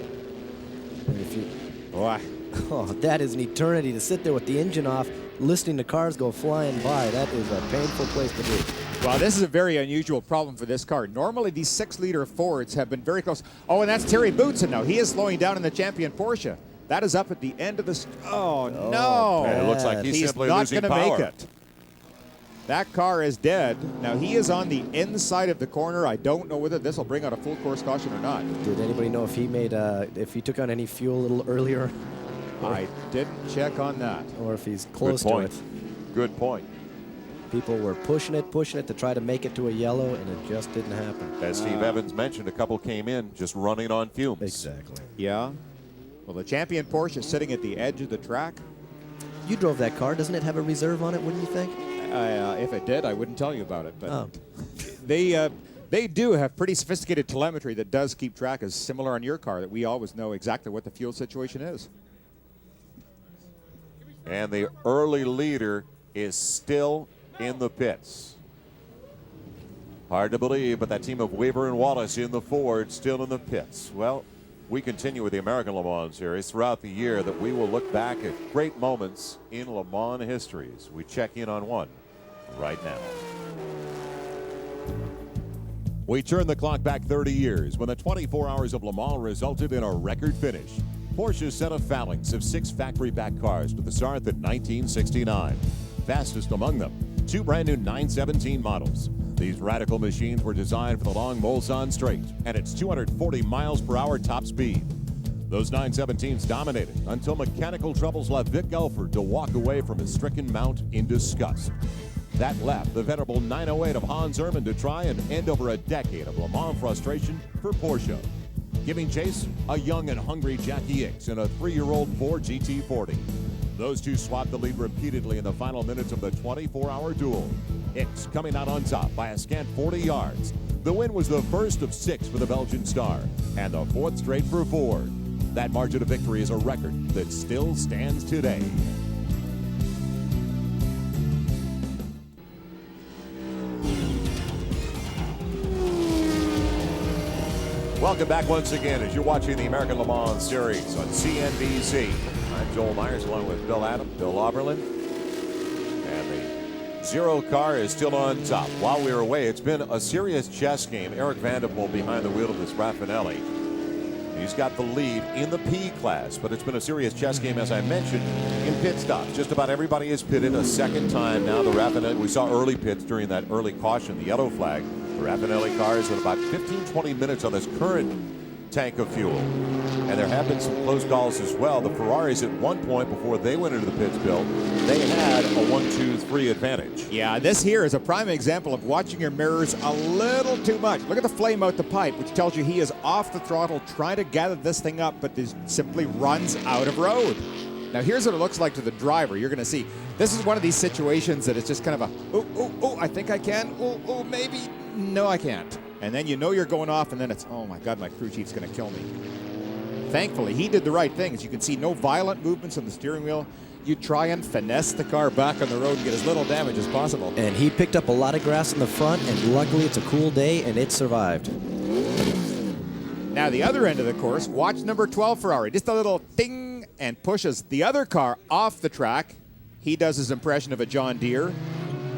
And if you, oh, that is an eternity to sit there with the engine off, listening to cars go flying by. That is a painful place to be. Well, this is a very unusual problem for this car. Normally, these 6-liter Fords have been very close. Oh, and that's Terry Boutsen now. He is slowing down in the champion Porsche. That is up at the end of the... Oh, no. And it looks like he's simply not losing gonna power. make it. That car is dead. Now, he is on the inside of the corner. I don't know whether this will bring out a full course caution or not. Did anybody know if he made if he took on any fuel a little earlier? I didn't check on that. Or if he's close Good to point. it. Good point. People were pushing it to try to make it to a yellow, and it just didn't happen. As Steve Evans mentioned, a couple came in just running on fumes. Exactly. Yeah. Well, the champion Porsche is sitting at the edge of the track. You drove that car. Doesn't it have a reserve on it? What do you think? If it did, I wouldn't tell you about it. But Oh. they do have pretty sophisticated telemetry that does keep track, as similar on your car, that we always know exactly what the fuel situation is. And the early leader is still in the pits. Hard to believe, but that team of Weaver and Wallace in the Ford still in the pits. Well, we continue with the American Le Mans Series throughout the year that we will look back at great moments in Le Mans history as we check in on one right now. We turn the clock back 30 years when the 24 hours of Le Mans resulted in a record finish. Porsche set a phalanx of 6 factory-backed cars to the start in 1969. Fastest among them, 2 brand new 917 models. These radical machines were designed for the long Mulsanne straight and its 240 miles per hour top speed. Those 917s dominated until mechanical troubles left Vic Elford to walk away from his stricken mount in disgust. That left the venerable 908 of Hans Ehrmann to try and end over a decade of Le Mans frustration for Porsche. Giving chase, a young and hungry Jackie Ickx in a 3-year-old Ford GT40. Those two swapped the lead repeatedly in the final minutes of the 24-hour duel. Ickx coming out on top by a scant 40 yards. The win was the first of 6 for the Belgian star, and the 4th straight for Ford. That margin of victory is a record that still stands today. Welcome back once again as you're watching the American Le Mans Series on CNBC. I'm Joel Myers along with Bill Adam, Bill Auberlin. And the 0 car is still on top. While we were away, it's been a serious chess game. Eric Vanderpool behind the wheel of this Raffinelli. He's got the lead in the P class, but it's been a serious chess game, as I mentioned, in pit stops. Just about everybody is pitted a second time now. The Raffinelli, we saw early pits during that early caution, the yellow flag. The Raffinelli car is at about 15-20 minutes on this current tank of fuel. And there have been some close calls as well. The Ferraris at one point before they went into the pits, Bill, they had a 1-2-3 advantage. Yeah, this here is a prime example of watching your mirrors a little too much. Look at the flame out the pipe, which tells you he is off the throttle trying to gather this thing up, but this simply runs out of road. Now, here's what it looks like to the driver. You're going to see, this is one of these situations that it's just kind of a, oh, I think I can. Oh, maybe. No, I can't. And then you know you're going off, and then it's, oh, my God, my crew chief's going to kill me. Thankfully, he did the right thing. As you can see, no violent movements on the steering wheel. You try and finesse the car back on the road and get as little damage as possible. And he picked up a lot of grass in the front, and luckily it's a cool day, and it survived. Now, the other end of the course, watch number 12 Ferrari. Just a little ding, and pushes the other car off the track. He does his impression of a John Deere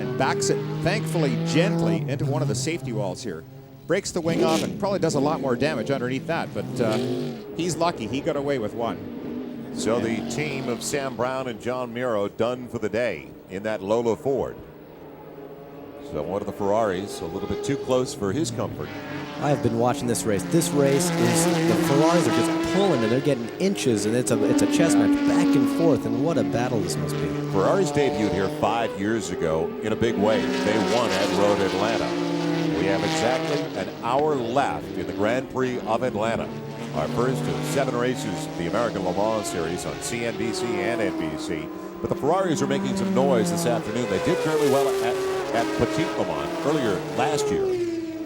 and backs it, thankfully, gently into one of the safety walls here. Breaks the wing off and probably does a lot more damage underneath that, but he's lucky. He got away with one. So the team of Sam Brown and John Miro done for the day in that Lola Ford. one of the Ferraris, a little bit too close for his comfort. I have been watching this race. This race is, the Ferraris are just pulling and they're getting inches, and it's a chess match back and forth, and what a battle this must be. Ferraris debuted here 5 years ago in a big way. They won at Road Atlanta. We have exactly an hour left in the Grand Prix of Atlanta. Our first of 7 races of the American Le Mans Series on CNBC and NBC. But the Ferraris are making some noise this afternoon. They did fairly well at Petit Le Mans earlier last year.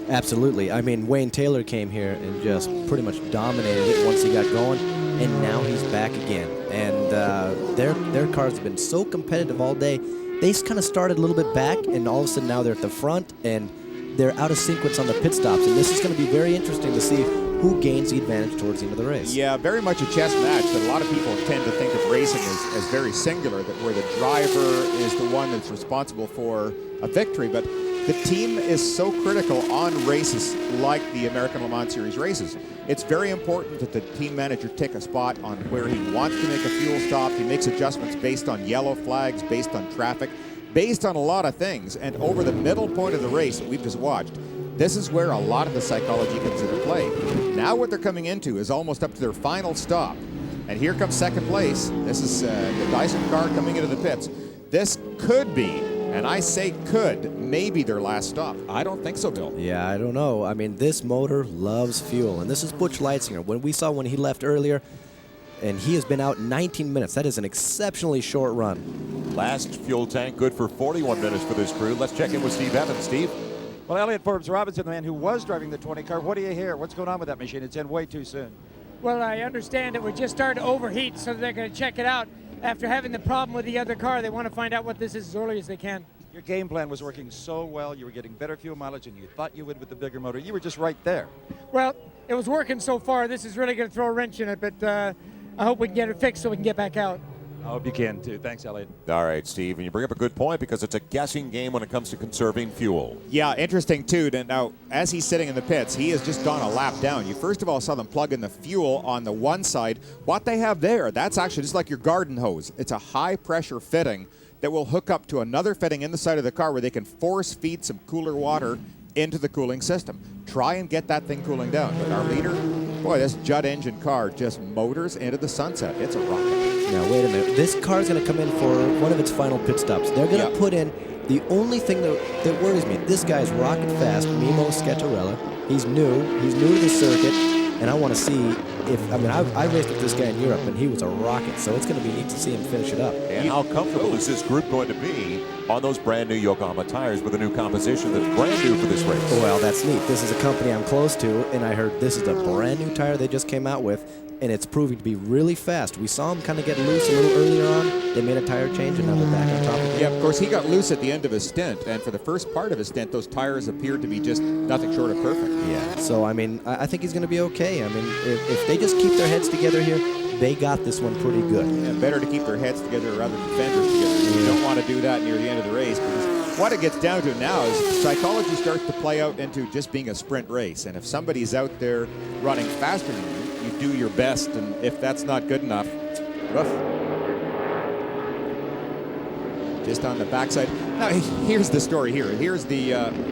Absolutely. I mean, Wayne Taylor came here and just pretty much dominated it once he got going, and now he's back again. And their cars have been so competitive all day. They kind of started a little bit back, and all of a sudden now they're at the front, and they're out of sequence on the pit stops. And this is going to be very interesting to see who gains the advantage towards the end of the race. Yeah, very much a chess match, but a lot of people tend to think of racing as very singular, that where the driver is the one that's responsible for a victory. But the team is so critical on races like the American Le Mans Series races. It's very important that the team manager take a spot on where he wants to make a fuel stop. He makes adjustments based on yellow flags, based on traffic, based on a lot of things. And over the middle point of the race that we've just watched, this is where a lot of the psychology comes into play. Now what they're coming into is almost up to their final stop. And here comes second place. This is the Dyson car coming into the pits. This could be, and I say could, maybe their last stop. I don't think so, Bill. Yeah, I don't know. I mean, this motor loves fuel. And this is Butch Leitzinger. When we saw when he left earlier, and he has been out 19 minutes. That is an exceptionally short run. Last fuel tank good for 41 minutes for this crew. Let's check in with Steve Evans. Steve? Well, Elliot Forbes Robinson, the man who was driving the 20 car, what do you hear? What's going on with that machine? It's in way too soon. Well, I understand it would just start to overheat, so they're going to check it out. After having the problem with the other car, they want to find out what this is as early as they can. Your game plan was working so well. You were getting better fuel mileage, and you thought you would with the bigger motor. You were just right there. Well, it was working so far. This is really going to throw a wrench in it, but I hope we can get it fixed so we can get back out. I hope you can, too. Thanks, Elliot. All right, Steve, and you bring up a good point because it's a guessing game when it comes to conserving fuel. Yeah, interesting, too. And now, as he's sitting in the pits, he has just gone a lap down. You first of all saw them plug in the fuel on the one side. What they have there, that's actually just like your garden hose. It's a high-pressure fitting that will hook up to another fitting in the side of the car where they can force feed some cooler water into the cooling system. Try and get that thing cooling down. But our leader, boy, this Judd engine car just motors into the sunset. It's a rocket. Now, wait a minute. This car is going to come in for one of its final pit stops. They're going to put in the only thing that worries me. This guy's rocket fast, Mimo Scattarella. He's new to the circuit, and I want to see if, I mean, I raced with this guy in Europe, and he was a rocket, so it's going to be neat to see him finish it up. And how comfortable is this group going to be on those brand new Yokohama tires with a new composition that's brand new for this race? Well, that's neat. This is a company I'm close to, and I heard this is a brand new tire they just came out with, and it's proving to be really fast. We saw him kind of get loose a little earlier on. They made a tire change, and now they're back on top again. Yeah, of course, he got loose at the end of his stint, and for the first part of his stint, those tires appeared to be just nothing short of perfect. Yeah, so, I mean, I think he's going to be okay. I mean, if they just keep their heads together here, they got this one pretty good. Yeah, better to keep their heads together rather than fenders together. You don't want to do that near the end of the race, because what it gets down to now is psychology starts to play out into just being a sprint race, and if somebody's out there running faster than you, you do your best, and if that's not good enough, woof. Just on the backside. Now, here's the story here. Here's the,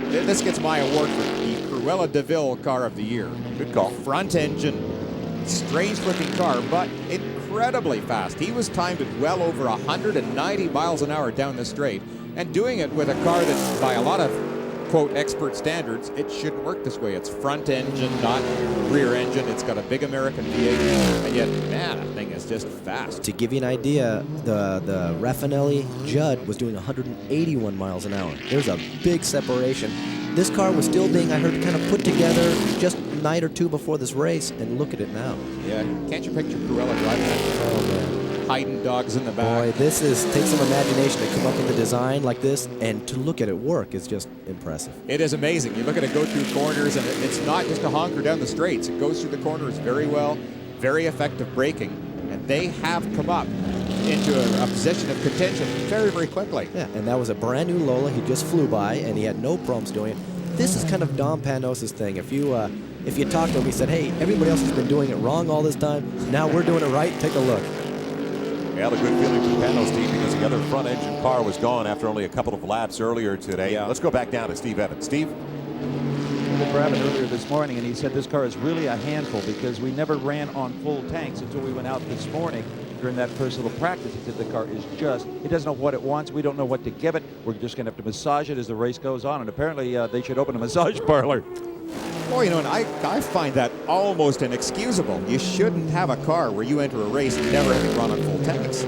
this gets my award for the Cruella de Vil car of the year. Good call. Front engine, strange looking car, but incredibly fast. He was timed at well over 190 miles an hour down the straight, and doing it with a car that, by a lot of quote expert standards, it shouldn't work this way. It's front engine, not rear engine. It's got a big American V8, and yet, man, that thing is just fast. To give you an idea, the Raffinelli Judd was doing 181 miles an hour. There's a big separation. This car was still being, I heard, kind of put together just a night or two before this race, and look at it now. Yeah, can't you picture Cruella driving that? Oh, man. Hiding dogs in the back. Boy, this takes some imagination to come up with a design like this, and to look at it work is just impressive. It is amazing. You look at it go through corners, and it's not just a honker down the straights. It goes through the corners very well, very effective braking, and they have come up into a position of contention very, very quickly. Yeah, and that was a brand new Lola. He just flew by, and he had no problems doing it. This is kind of Dom Panos' thing. If you talk to him, he said, hey, everybody else has been doing it wrong all this time. Now we're doing it right. Take a look. Yeah, the good feeling for the Panos team because the other front engine car was gone after only a couple of laps earlier today. Yeah. Let's go back down to Steve Evans. Steve? With Brabham earlier this morning, and he said this car is really a handful because we never ran on full tanks until we went out this morning during that first little practice. He said the car is just, it doesn't know what it wants. We don't know what to give it. We're just going to have to massage it as the race goes on. And apparently they should open a massage parlor. Boy, you know, and I find that almost inexcusable. You shouldn't have a car where you enter a race and never having run on full tanks.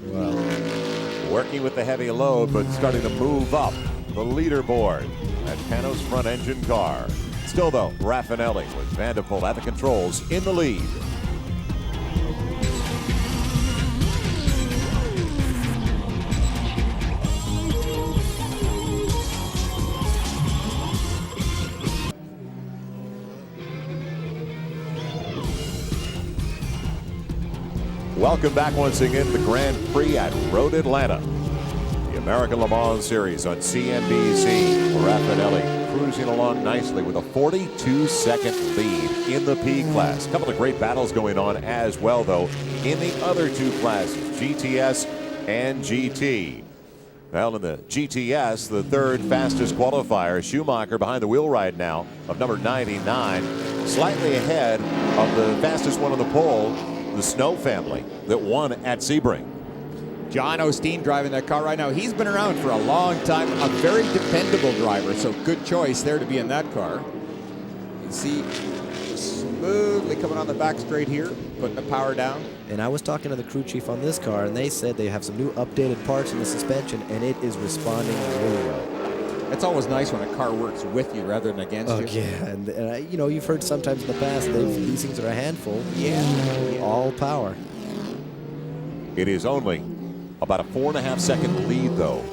Well, working with the heavy load, but starting to move up the leaderboard. That Panos front engine car. Still though, Raffinelli with Van der Poel at the controls in the lead. Welcome back once again to the Grand Prix at Road Atlanta. The American Le Mans Series on CNBC. Raffinelli cruising along nicely with a 42-second lead in the P class. A couple of great battles going on as well, though, in the other two classes, GTS and GT. Well, in the GTS, the third fastest qualifier, Schumacher behind the wheel right now of number 99, slightly ahead of the fastest one on the pole, the Snow family that won at Sebring. John Osteen driving that car right now. He's been around for a long time, a very dependable driver, so good choice there to be in that car. You see smoothly coming on the back straight here, putting the power down. And I was talking to the crew chief on this car, and they said they have some new updated parts in the suspension, and it is responding really well. It's always nice when a car works with you rather than against you. Yeah, and you know, you've heard sometimes in the past these things are a handful. Yeah. All power. It is only about a 4.5-second lead, though,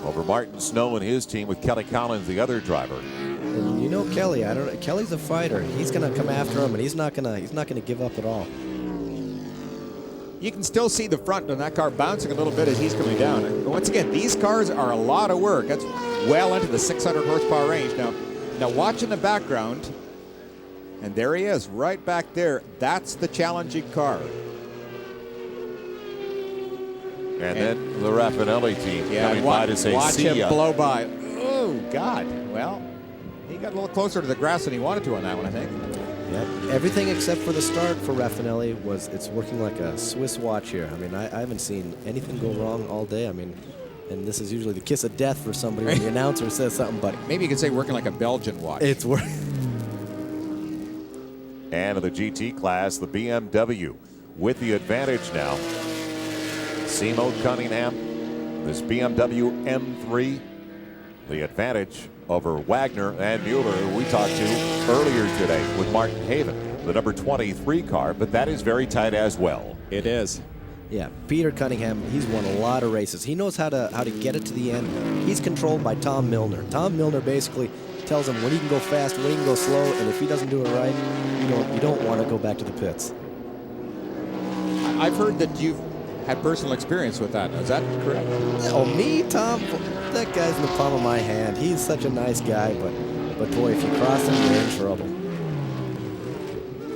over Martin Snow and his team with Kelly Collins, the other driver. And you know Kelly, Kelly's a fighter. He's gonna come after him, and he's not gonna give up at all. You can still see the front on that car bouncing a little bit as he's coming down. And once again, these cars are a lot of work. That's well into the 600 horsepower range. Now watch in the background, and there he is, right back there. That's the challenging car. And then the Raffinelli team coming by to say, watch see him ya. blow by. Oh, God. Well, he got a little closer to the grass than he wanted to on that one, I think. Yep. Everything except for the start for Raffinelli it's working like a Swiss watch here. I mean, I haven't seen anything go wrong all day. I mean, and this is usually the kiss of death for somebody when the announcer says something, but maybe you could say working like a Belgian watch. It's working. And in the GT class, the BMW with the advantage now. Simo Cunningham, this BMW M3, the advantage over Wagner and Mueller, who we talked to earlier today with Martin Haven, the number 23 car, but that is very tight as well. It is. Yeah, Peter Cunningham, he's won a lot of races. He knows how to get it to the end. He's controlled by Tom Milner. Tom Milner basically tells him when he can go fast, when he can go slow, and if he doesn't do it right, you don't want to go back to the pits. I've heard that you've had personal experience with that. Is that correct? Oh, me, Tom? That guy's in the palm of my hand. He's such a nice guy, but boy, if you cross him, you're in trouble.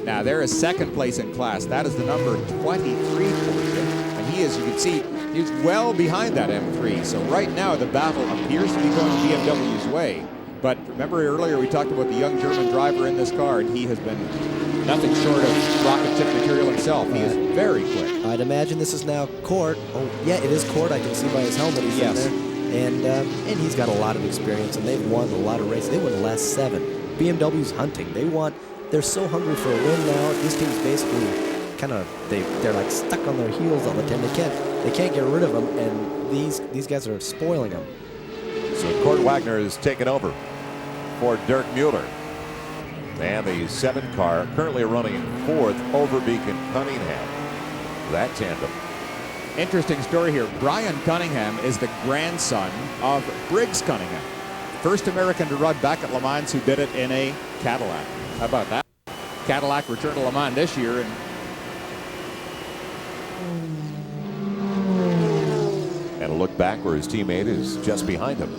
Now, there is second place in class. That is the number 23 for you. And he is, you can see, he's well behind that M3. So right now, the battle appears to be going BMW's way. But remember earlier we talked about the young German driver in this car, and he has been nothing short of rocket ship material himself. He is very quick. I'd imagine this is now Court. Oh, yeah, it is Court. I can see by his helmet he's in there. And he's got a lot of experience, and they've won a lot of races. They won the last 7. BMW's hunting. They're so hungry for a win now. This team's basically they're like stuck on their heels all the time. They can't get rid of them, and these guys are spoiling them. So Kurt Wagner has taken over for Dirk Mueller. And the 7 car currently running 4th, Overbeek and Cunningham. That tandem. Interesting story here. Brian Cunningham is the grandson of Briggs Cunningham, first American to run back at Le Mans who did it in a Cadillac. How about that? Cadillac returned to Le Mans this year, and a look back where his teammate is just behind him.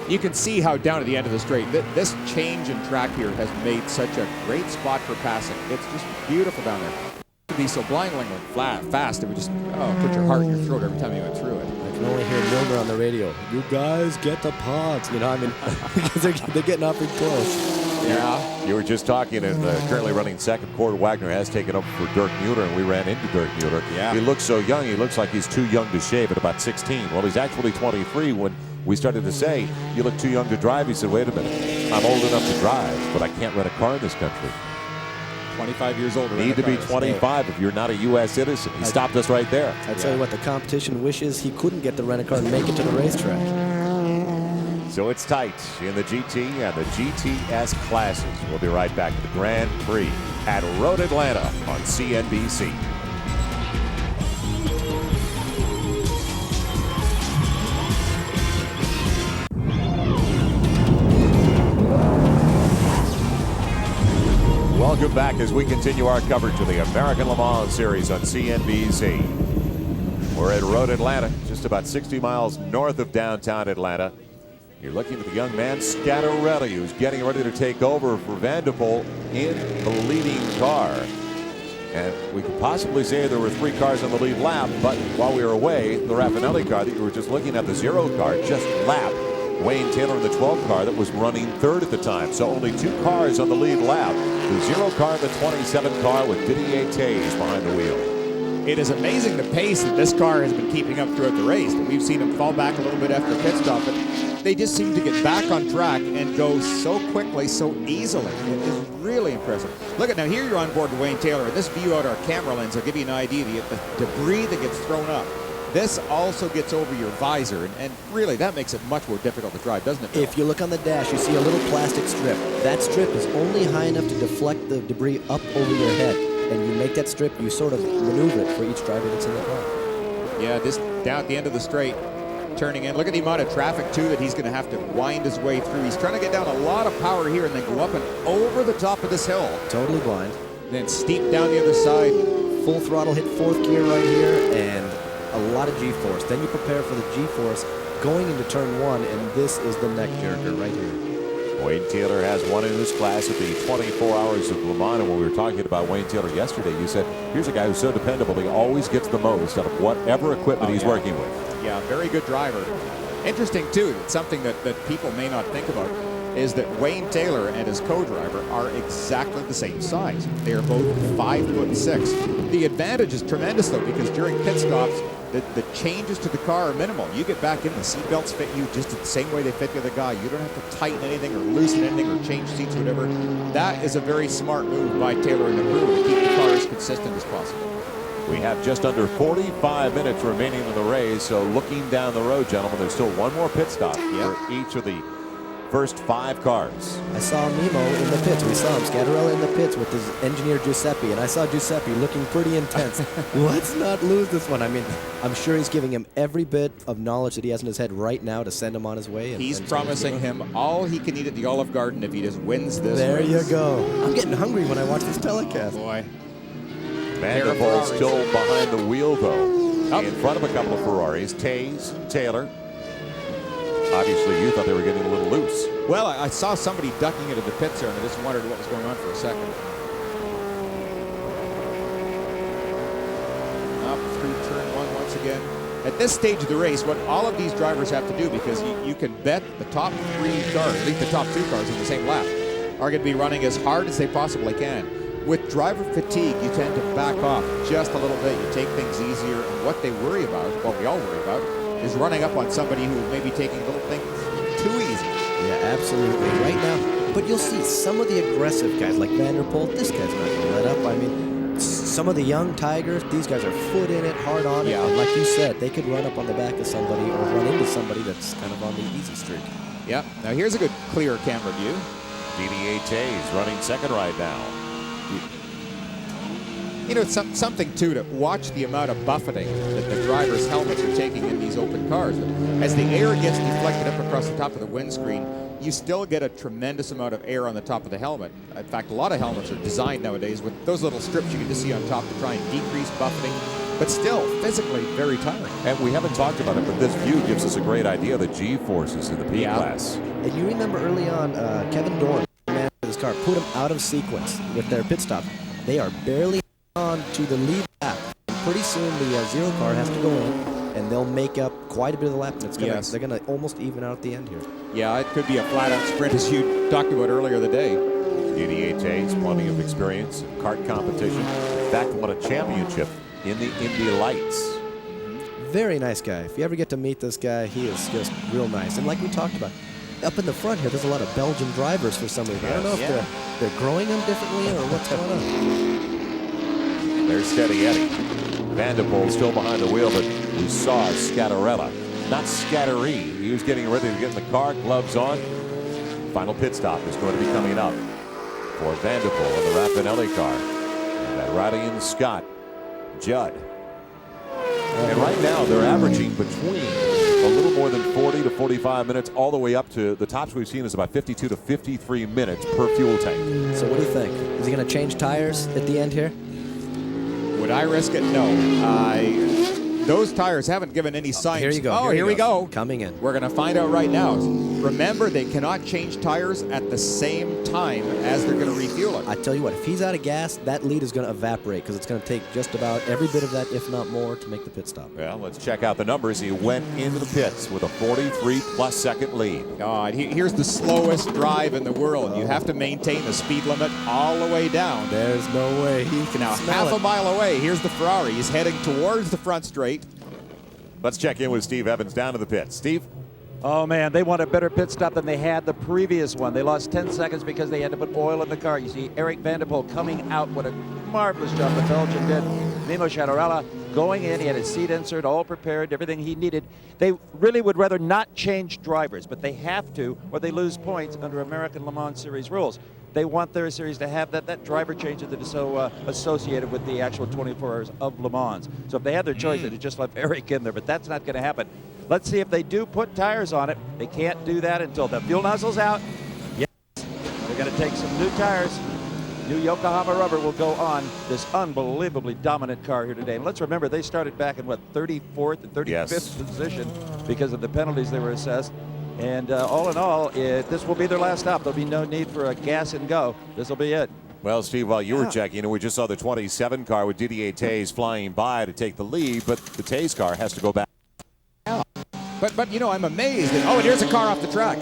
You can see how down at the end of the straight, this change in track here has made such a great spot for passing. It's just beautiful down there. It would be so blindingly fast, it would just put your heart in your throat every time you went through it. I can only hear Milner on the radio. You guys get the pods, you know, I mean, because they're getting awfully close. Yeah. You were just talking, and currently running second. Cord Wagner has taken over for Dirk Mueller, and we ran into Dirk Mueller. Yeah. He looks so young. He looks like he's too young to shave at about 16. Well, he's actually 23. When we started to say, you look too young to drive, he said, wait a minute. I'm old enough to drive, but I can't rent a car in this country. 25 years old. Need to be 25 if you're not a U.S. citizen. He stopped us right there. I tell you what, the competition wishes he couldn't get the rent-a-car and make it to the racetrack. So it's tight in the GT and the GTS classes. We'll be right back to the Grand Prix at Road Atlanta on CNBC. Welcome back as we continue our coverage of the American Le Mans Series on CNBC. We're at Road Atlanta, just about 60 miles north of downtown Atlanta. You're looking at the young man, Scattarelli, who's getting ready to take over for Van der Poel in the leading car. And we could possibly say there were 3 cars on the lead lap, but while we were away, the Raffinelli car that you were just looking at, the 0 car, just lapped Wayne Taylor in the 12 car that was running 3rd at the time. So only 2 cars on the lead lap. The 0 car and the 27 car with Didier Tays behind the wheel. It is amazing the pace that this car has been keeping up throughout the race. We've seen him fall back a little bit after pit stop, but they just seem to get back on track and go so quickly, so easily. It is really impressive. Look at now, here you're on board with Wayne Taylor. This view out our camera lens will give you an idea of the debris that gets thrown up. This also gets over your visor, and really that makes it much more difficult to drive, doesn't it, Bill? If you look on the dash, you see a little plastic strip. That strip is only high enough to deflect the debris up over your head. And you make that strip, you sort of maneuver it for each driver that's in the car. Yeah, just down at the end of the straight, turning in. Look at the amount of traffic, too, that he's going to have to wind his way through. He's trying to get down a lot of power here and then go up and over the top of this hill. Totally blind. Then steep down the other side. Full throttle, hit 4th gear right here, and a lot of G-force. Then you prepare for the G-force going into turn 1, and this is the neck jerker right here. Wayne Taylor has won in his class at the 24 Hours of Le Mans. And when we were talking about Wayne Taylor yesterday, you said, here's a guy who's so dependable. He always gets the most out of whatever equipment he's working with. Yeah, very good driver. Interesting, too, something that people may not think about is that Wayne Taylor and his co-driver are exactly the same size. They are both 5'6". The advantage is tremendous, though, because during pit stops, the changes to the car are minimal. You get back in, the seatbelts fit you just the same way they fit the other guy. You don't have to tighten anything or loosen anything or change seats or whatever. That is a very smart move by Taylor and the crew to keep the car as consistent as possible. We have just under 45 minutes remaining in the race, so looking down the road, gentlemen, there's still one more pit stop for each of the first 5 cars. I saw Mimo in the pits. We saw him, Scattarelli in the pits with his engineer Giuseppe, and I saw Giuseppe looking pretty intense. Let's not lose this one. I mean, I'm sure he's giving him every bit of knowledge that he has in his head right now to send him on his way. He's promising him all he can eat at the Olive Garden if he just wins this There race. you go. I'm getting hungry when I watch this telecast. Boy. Van der Poel still behind the wheel, though. In front of a couple of Ferraris. Tays, Taylor. Obviously, you thought they were getting a little loose. Well, I saw somebody ducking into the pits there, and I just wondered what was going on for a second. Up through turn 1 once again. At this stage of the race, what all of these drivers have to do, because you can bet the top 3 cars, at least the top 2 cars in the same lap, are going to be running as hard as they possibly can. With driver fatigue, you tend to back off just a little bit. You take things easier, and what they worry about, what we all worry about, is running up on somebody who may be taking little things too easy. Yeah, absolutely. Right now, but you'll see some of the aggressive guys like Van der Poel, this guy's not going to let up. I mean, some of the young Tigers, these guys are foot in it, hard on it. And like you said, they could run up on the back of somebody or run into somebody that's kind of on the easy streak. Yep. Now here's a good clear camera view. Didier Tays running second right now. You know, it's something, too, to watch the amount of buffeting that the drivers' helmets are taking in these open cars. As the air gets deflected up across the top of the windscreen, you still get a tremendous amount of air on the top of the helmet. In fact, a lot of helmets are designed nowadays with those little strips you can just see on top to try and decrease buffeting. but still physically very tiring. And we haven't talked about it, but this view gives us a great idea of the G-forces in the P class. And you remember early on, Kevin Dorn, the man of this car, put them out of sequence with their pit stop. They are barely on to the lead lap. And pretty soon the zero car has to go in, and they'll make up quite a bit of the lap. And it's gonna, they're going to almost even out at the end here. Yeah, it could be a flat-out sprint, as you talked about earlier today. Didier Tays, plenty of experience in kart competition. In fact, won a championship in the Indy Lights. Very nice guy. If you ever get to meet this guy, he is just real nice. And like we talked about, up in the front here, there's a lot of Belgian drivers for some reason. I don't know if they're growing them differently or what's going on. There's Steady Eddie. Vanderpool still behind the wheel, but we saw Scattarella. Not Scattery. He was getting ready to get in the car, gloves on. Final pit stop is going to be coming up for Vanderpool in the Raffinelli car. And that Radian Scott, Judd. And right now they're averaging between a little more than 40 to 45 minutes, all the way up to the tops we've seen is about 52 to 53 minutes per fuel tank. So what do you think? Is he going to change tires at the end here? Would I risk it? No. Those tires haven't given any signs. Here you go. Oh, here we go. Coming in. We're going to find out right now. Remember, they cannot change tires at the same time as they're going to refuel it. I tell you what, if he's out of gas, that lead is going to evaporate because it's going to take just about every bit of that, if not more, to make the pit stop. Well, let's check out the numbers. He went into the pits with a 43+ second lead. Here's the slowest drive in the world. You have to maintain the speed limit all the way down. There's no way he can now smell half a mile away. Here's the Ferrari. He's heading towards the front straight. Let's check in with Steve Evans down to the pits. Steve? Oh, man, they want a better pit stop than they had the previous one. They lost 10 seconds because they had to put oil in the car. You see Eric Vanderpool coming out. What a marvelous job the Belgian did. Mimo Scattarella going in. He had his seat insert all prepared, everything he needed. They really would rather not change drivers, but they have to or they lose points under American Le Mans Series rules. They want their series to have that driver change that is so associated with the actual 24 hours of Le Mans. So if they had their choice, they'd just left Eric in there, but that's not going to happen. Let's see if they do put tires on it. They can't do that until the fuel nozzle's out. Yes, they're going to take some new tires. New Yokohama rubber will go on this unbelievably dominant car here today. And let's remember, they started back in, 34th and 35th position because of the penalties they were assessed. And all in all, this will be their last stop. There'll be no need for a gas and go. This will be it. Well, Steve, while you were checking, we just saw the 27 car with Didier Tays flying by to take the lead, but the Tays car has to go back. But you know, I'm amazed. And here's a car off the track.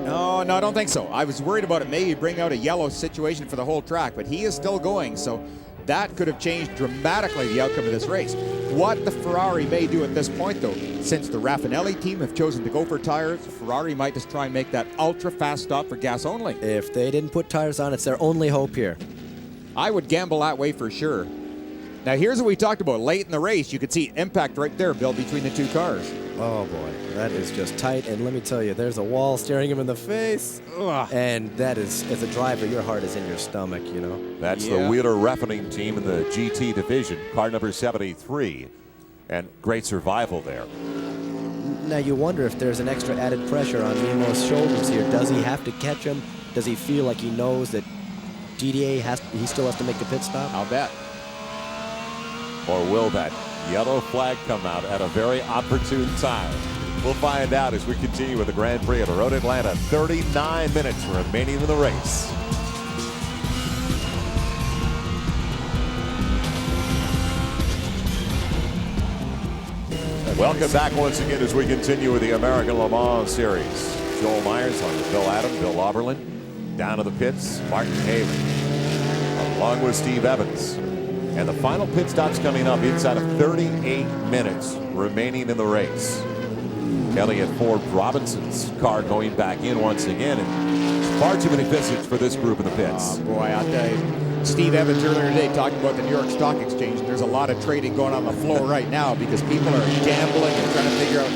No, I don't think so. I was worried about it maybe bring out a yellow situation for the whole track, but he is still going, so that could have changed dramatically the outcome of this race. What the Ferrari may do at this point, though, since the Raffinelli team have chosen to go for tires, Ferrari might just try and make that ultra-fast stop for gas only. If they didn't put tires on, it's their only hope here. I would gamble that way for sure. Now, here's what we talked about. Late in the race, you could see impact right there, Bill, between the two cars. Oh, boy. That is just tight. And let me tell you, there's a wall staring him in the face. Ugh. And that is, as a driver, your heart is in your stomach, you know. That's the Wheeler Reffining team in the GT division, car number 73. And great survival there. Now, you wonder if there's an extra added pressure on Nemo's shoulders here. Does he have to catch him? Does he feel like he knows that Didier he still has to make a pit stop? I'll bet. Or will that yellow flag come out at a very opportune time? We'll find out as we continue with the Grand Prix at Road Atlanta. 39 minutes remaining in the race. Welcome back once again as we continue with the American Le Mans Series. Joel Myers on with Bill Adam, Bill Auberlen. Down to the pits, Martin Haven, along with Steve Evans. And the final pit stop's coming up inside of 38 minutes remaining in the race. Elliott Ford Robinson's car going back in once again, and far too many visits for this group in the pits. Oh, boy, I'll tell you. Steve Evans earlier today talked about the New York Stock Exchange, and there's a lot of trading going on the floor right now because people are gambling and trying to figure out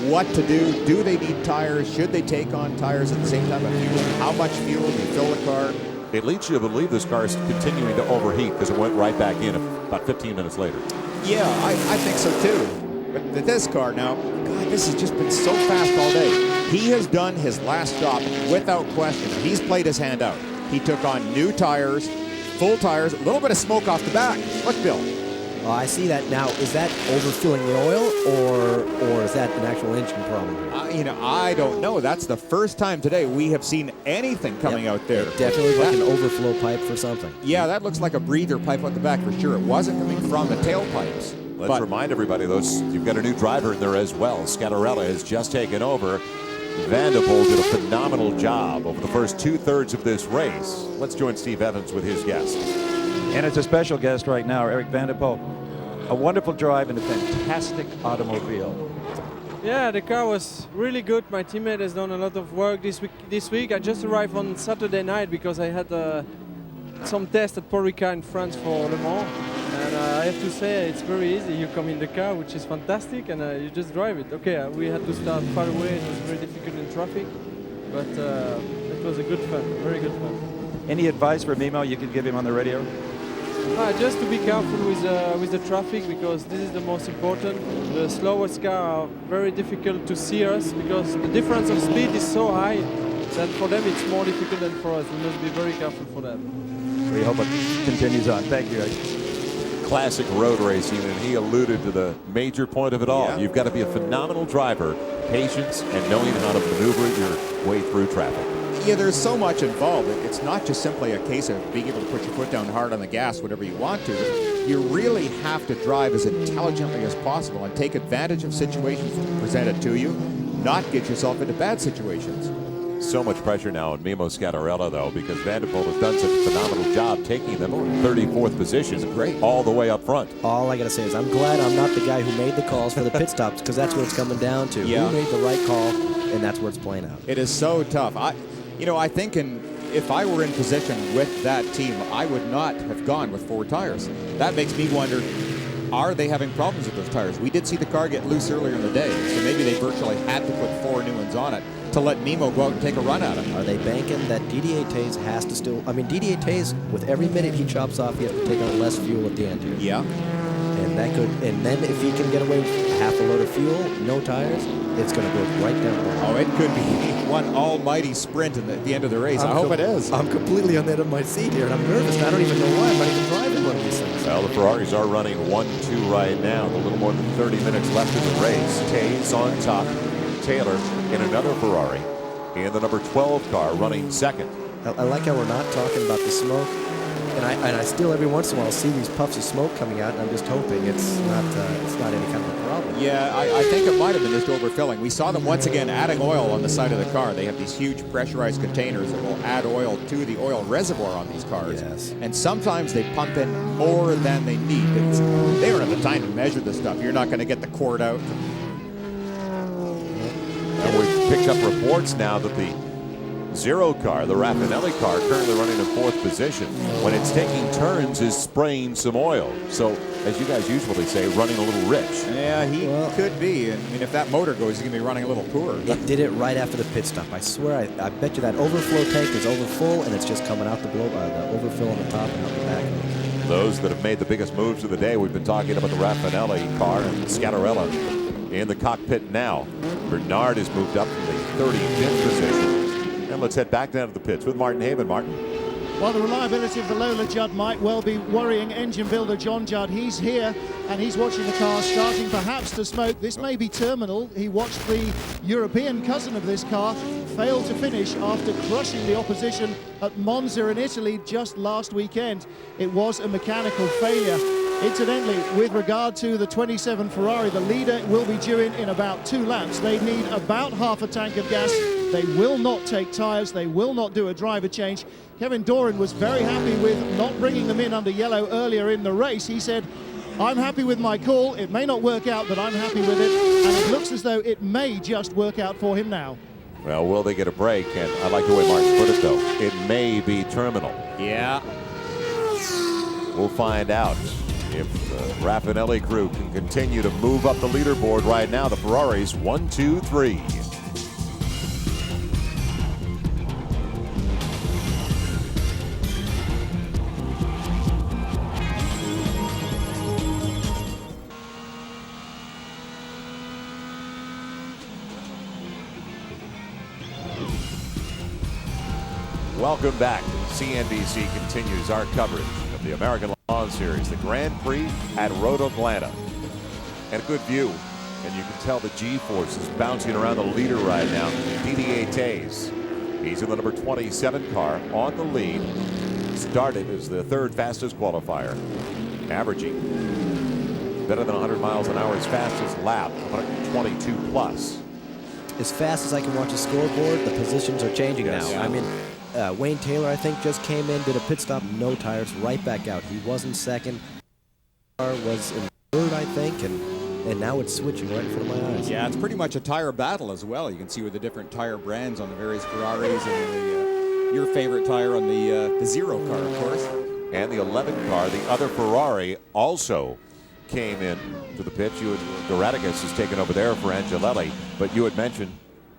what to do. Do they need tires? Should they take on tires at the same time? How much fuel do you fill the car? It leads you to believe this car is continuing to overheat because it went right back in about 15 minutes later. Yeah, I think so too. But this car now, God, this has just been so fast all day. He has done his last stop without question. He's played his hand out. He took on new tires, full tires, a little bit of smoke off the back. Look, Bill. Oh, I see that now. Is that overfilling the oil, or is that an actual engine problem? I don't know. That's the first time today we have seen anything coming out there. It definitely looks like an overflow pipe for something. Yeah, that looks like a breather pipe on the back for sure. It wasn't coming from the tailpipes. Let's remind everybody, you've got a new driver in there as well. Scattarella has just taken over. Vanderpool did a phenomenal job over the first 2/3 of this race. Let's join Steve Evans with his guest. And it's a special guest right now, Eric Vanderpool. A wonderful drive in a fantastic automobile. Yeah, the car was really good. My teammate has done a lot of work this week. I just arrived on Saturday night because I had some tests at PORSCHE in France for Le Mans. And I have to say, it's very easy. You come in the car, which is fantastic, and you just drive it. Okay, we had to start far away. It was very difficult in traffic, but it was a good fun, very good fun. Any advice for Mimo you could give him on the radio? Just to be careful with the traffic, because this is the most important. The slowest car are very difficult to see us because the difference of speed is so high that for them it's more difficult than for us. We must be very careful for that. We hope it continues on. Thank you, Eric. Classic road racing, and he alluded to the major point of it all. Yeah. You've got to be a phenomenal driver, patience, and knowing how to maneuver your way through traffic. Yeah, there's so much involved. It's not just simply a case of being able to put your foot down hard on the gas whenever you want to. You really have to drive as intelligently as possible and take advantage of situations presented to you, not get yourself into bad situations. So much pressure now on Mimo Scattarella, though, because Vanderpool has done such a phenomenal job taking them in 34th position, great, all the way up front. All I got to say is I'm glad I'm not the guy who made the calls for the pit stops, because that's what it's coming down to. Yeah. Who made the right call, and that's where it's playing out. It is so tough. I think if I were in position with that team, I would not have gone with 4 tires. That makes me wonder, are they having problems with those tires? We did see the car get loose earlier in the day, so maybe they virtually had to put 4 new ones on it to let Mimo go out and take a run at it. Are they banking that Didier Taze has to still... I mean, Didier Taze, with every minute he chops off, he has to take on less fuel at the end here. Yeah. And that could... And then if he can get away with half a load of fuel, no tires, it's going to go right down the road. Oh, it could be one almighty sprint at the end of the race. I hope it is. I'm completely on the edge of my seat here, and I'm nervous. And I don't even know why I'm not even driving one of these things. Well, the Ferraris are running 1-2 right now. A little more than 30 minutes left in the race. Taze on top. Taylor in another Ferrari. And the number 12 car running second. I like how we're not talking about the smoke. And I still every once in a while see these puffs of smoke coming out, and I'm just hoping it's not any kind of a problem. Yeah, I think it might have been just overfilling. We saw them once again adding oil on the side of the car. They have these huge pressurized containers that will add oil to the oil reservoir on these cars. Yes. And sometimes they pump in more than they need. They don't have the time to measure this stuff. You're not going to get the quart out. And we've picked up reports now that the Zero car, the Raffinelli car, currently running in 4th position, when it's taking turns, is spraying some oil. So, as you guys usually say, running a little rich. Yeah, he could be. I mean, if that motor goes, he's going to be running a little poor. It did it right after the pit stop. I swear, I bet you that overflow tank is over full, and it's just coming out the overfill on the top and out the back. Those that have made the biggest moves of the day, we've been talking about the Raffinelli car and Scattarella in the cockpit now. Bernard has moved up from the 35th position. And let's head back down to the pits with Martin Haven. Martin. Well, the reliability of the Lola Judd might well be worrying engine builder John Judd. He's here and he's watching the car starting perhaps to smoke. This may be terminal. He watched the European cousin of this car fail to finish after crushing the opposition at Monza in Italy just last weekend. It was a mechanical failure. Incidentally, with regard to the 27 Ferrari, the leader will be due in about 2 laps. They need about half a tank of gas. They will not take tyres. They will not do a driver change. Kevin Doran was very happy with not bringing them in under yellow earlier in the race. He said, I'm happy with my call. It may not work out, but I'm happy with it. And it looks as though it may just work out for him now. Well, will they get a break? And I like the way Martin put it, though. It may be terminal. Yeah. We'll find out if the Raffinelli crew can continue to move up the leaderboard right now. The Ferraris, 1, 2, 3. Welcome back. CNBC continues our coverage of of the American Le Mans Series, the Grand Prix at Road Atlanta. And a good view. And you can tell the G-force is bouncing around the leader right now. Didier Taze. He's in the number 27 car on the lead. Started as the third fastest qualifier. Averaging better than 100 miles an hour. His fastest lap, 122 plus. As fast as I can watch the scoreboard, the positions are changing now. Yeah. I mean, Wayne Taylor, I think, just came in, did a pit stop, no tires, right back out. He was in second. Car was in third, I think, and now it's switching right in front of my eyes. Yeah, it's pretty much a tire battle as well. You can see with the different tire brands on the various Ferraris and your favorite tire on the Zero car, of course. And the 11 car, the other Ferrari, also came in to the pits. Doradicus has taken over there for Angelelli, but you had mentioned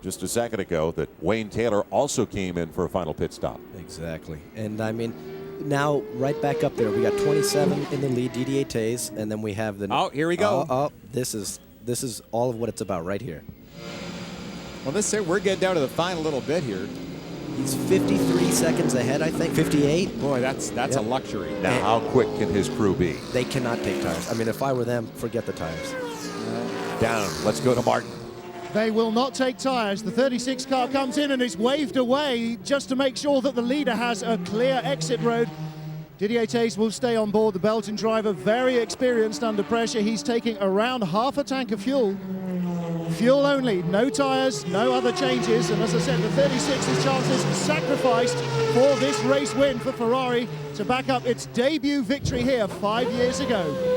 just a second ago that Wayne Taylor also came in for a final pit stop. Exactly. And I mean, now right back up there, we got 27 in the lead, Didier Taze, and then we have the... Oh, here we go. This is all of what it's about right here. Well, we're getting down to the final little bit here. He's 53 seconds ahead, I think. 58. Boy, that's a luxury. Now, how quick can his crew be? They cannot take tires. I mean, if I were them, forget the tires. Down. Let's go to Martin. They will not take tires. The 36 car comes in and is waved away just to make sure that the leader has a clear exit road. Didier Taze will stay on board. The Belgian driver, very experienced under pressure. He's taking around half a tank of fuel. Fuel only, no tires, no other changes. And as I said, the 36's chances sacrificed for this race win for Ferrari to back up its debut victory here 5 years ago.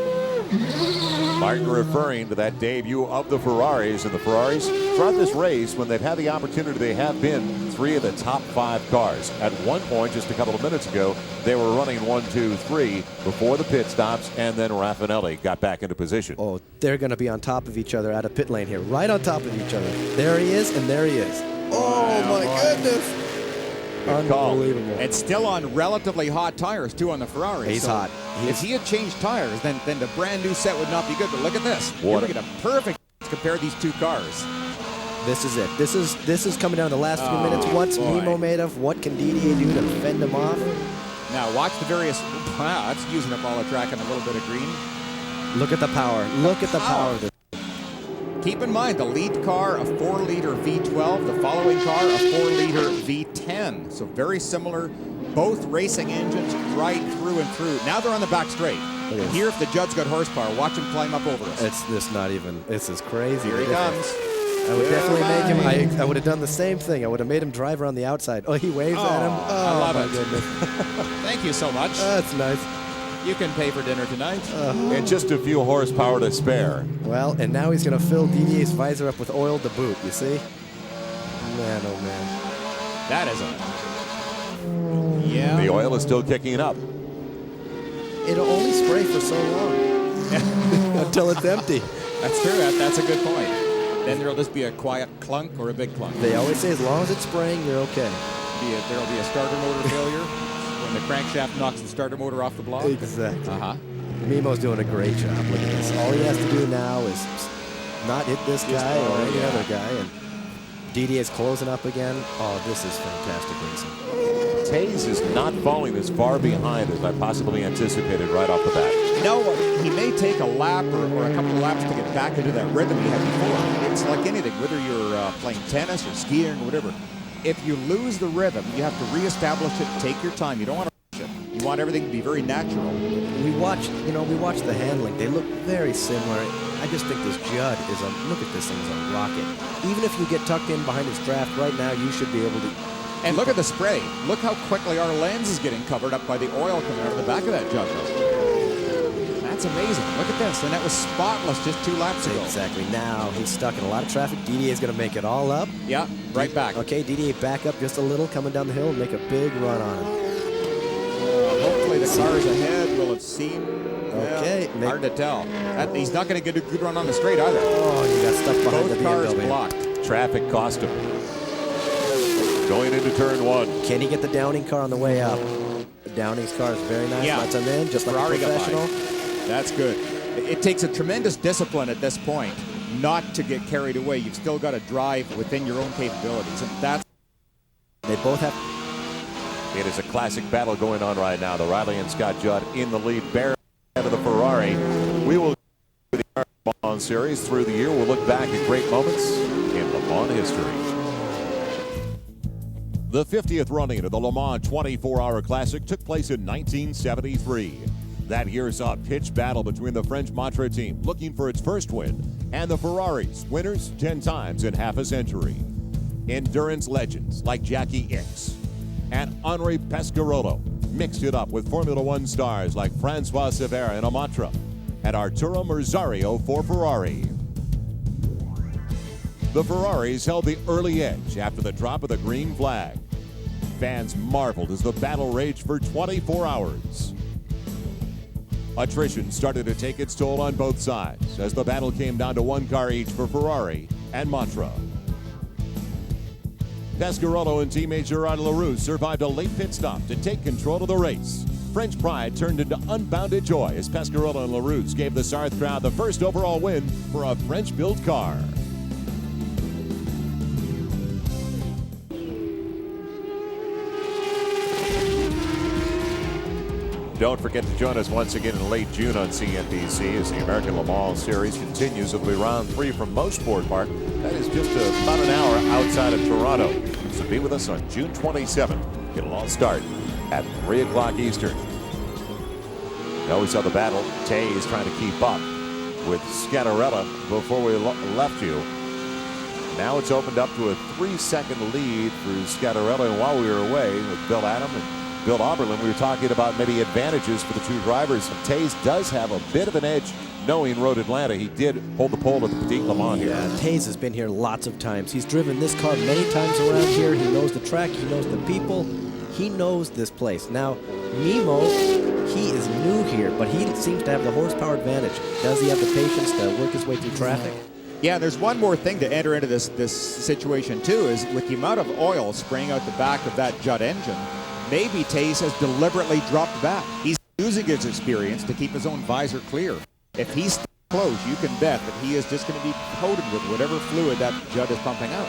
Martin referring to that debut of the Ferraris, and the Ferraris throughout this race, when they've had the opportunity, they have been three of the top 5 cars. At one point, just a couple of minutes ago, they were running 1, 2, 3 before the pit stops, and then Raffinelli got back into position. Oh, they're going to be on top of each other out of pit lane here, right on top of each other. There he is, and there he is. Oh, my goodness. Unbelievable. It's still on relatively hot tires, too, on the Ferrari. He's hot. If he had changed tires, then the brand new set would not be good. But look at this. You're looking at a perfect compare these two cars. This is it. This is coming down to the last few minutes. What's Nemo made of? What can Didier do to fend him off? Now watch the various. Wow, that's using up all the track and a little bit of green. Look at the power. Look at the power of this. Keep in mind, the lead car, a 4-liter V12. The following car, a 4-liter V10. So very similar, both racing engines right through and through. Now they're on the back straight. Here, if the Judd's got horsepower, watch him climb up over us. This is crazy. Here he comes. I would definitely make him. I would have done the same thing. I would have made him drive around the outside. Oh, he waves at him. Oh, I love my it. goodness. Thank you so much. That's nice. You can pay for dinner tonight. And just a few horsepower to spare. Well, and now he's going to fill Didier's visor up with oil to boot, you see? Man, oh man. That is a... Yeah. The oil is still kicking up. It'll only spray for so long. Until it's empty. That's true. That's a good point. Then there'll just be a quiet clunk or a big clunk. They always say as long as it's spraying, you're okay. There'll be a starter motor failure when the crankshaft knocks the starter motor off the block. Exactly. Uh-huh. Nemo's doing a great job. Look at this. All he has to do now is not hit this guy or any other guy. And Didier's closing up again. Oh, this is fantastic racing. Taze is not falling as far behind as I possibly anticipated right off the bat. No, he may take a lap or a couple of laps to get back into that rhythm he had before. It's like anything, whether you're playing tennis or skiing or whatever. If you lose the rhythm, you have to reestablish it. Take your time. You don't want to rush it. You want everything to be very natural. We watched the handling. They look very similar. I just think this Judd is look at this thing as a rocket. Even if you get tucked in behind his draft right now, you should be able to. And look at the spray. Look how quickly our lens is getting covered up by the oil coming out of the back of that Judd. That's amazing. Look at this. And that was spotless just 2 laps ago. Exactly. Now he's stuck in a lot of traffic. Didier is going to make it all up. Yeah, right back. Okay, Didier back up just a little, coming down the hill and make a big run on him. Hopefully the cars ahead will have seen. Okay. Hard to tell. He's not going to get a good run on the straight either. Oh, he got stuck behind the BMW. Both cars blocked. Traffic cost him. Going into turn 1. Can he get the Downing car on the way up? Downing's car is very nice. Yeah. Lets him in, just like a professional. That's good. It takes a tremendous discipline at this point not to get carried away. You've still got to drive within your own capabilities, and that's. They both have. It is a classic battle going on right now. The Riley and Scott Judd in the lead, bare head of the Ferrari. We will do the Le Mans series through the year. We'll look back at great moments in Le Mans history. The 50th running of the Le Mans 24-Hour Classic took place in 1973. That year saw a pitched battle between the French Matra team, looking for its first win, and the Ferraris, winners 10 times in half a century. Endurance legends like Jackie Ickx and Henri Pescarolo mixed it up with Formula One stars like Francois Severa in a Matra and Arturo Merzario for Ferrari. The Ferraris held the early edge after the drop of the green flag. Fans marveled as the battle raged for 24 hours. Attrition started to take its toll on both sides as the battle came down to one car each for Ferrari and Matra. Pescarolo and teammate Gerard Leroux survived a late pit stop to take control of the race. French pride turned into unbounded joy as Pescarolo and Leroux gave the Sarthe crowd the first overall win for a French-built car. Don't forget to join us once again in late June on CNBC as the American Le Mans Series continues. It'll be round 3 from Mosport Park. That is just about an hour outside of Toronto. So be with us on June 27th. It'll all start at 3 o'clock Eastern. Now we saw the battle. Tays trying to keep up with Scattarella before we left you. Now it's opened up to a 3-second lead for Scattarella. And while we were away with Bill Adam and Bill Oberlin, we were talking about maybe advantages for the two drivers. Tays does have a bit of an edge knowing Road Atlanta. He did hold the pole at the Petit Le Mans here. Yeah, Tays has been here lots of times. He's driven this car many times around here. He knows the track. He knows the people. He knows this place. Now, Mimo, he is new here, but he seems to have the horsepower advantage. Does he have the patience to work his way through traffic? Yeah, there's one more thing to enter into this situation, too, is with the amount of oil spraying out the back of that Judd engine, maybe Tays has deliberately dropped back. He's using his experience to keep his own visor clear. If he's close, you can bet that he is just going to be coated with whatever fluid that Judd is pumping out.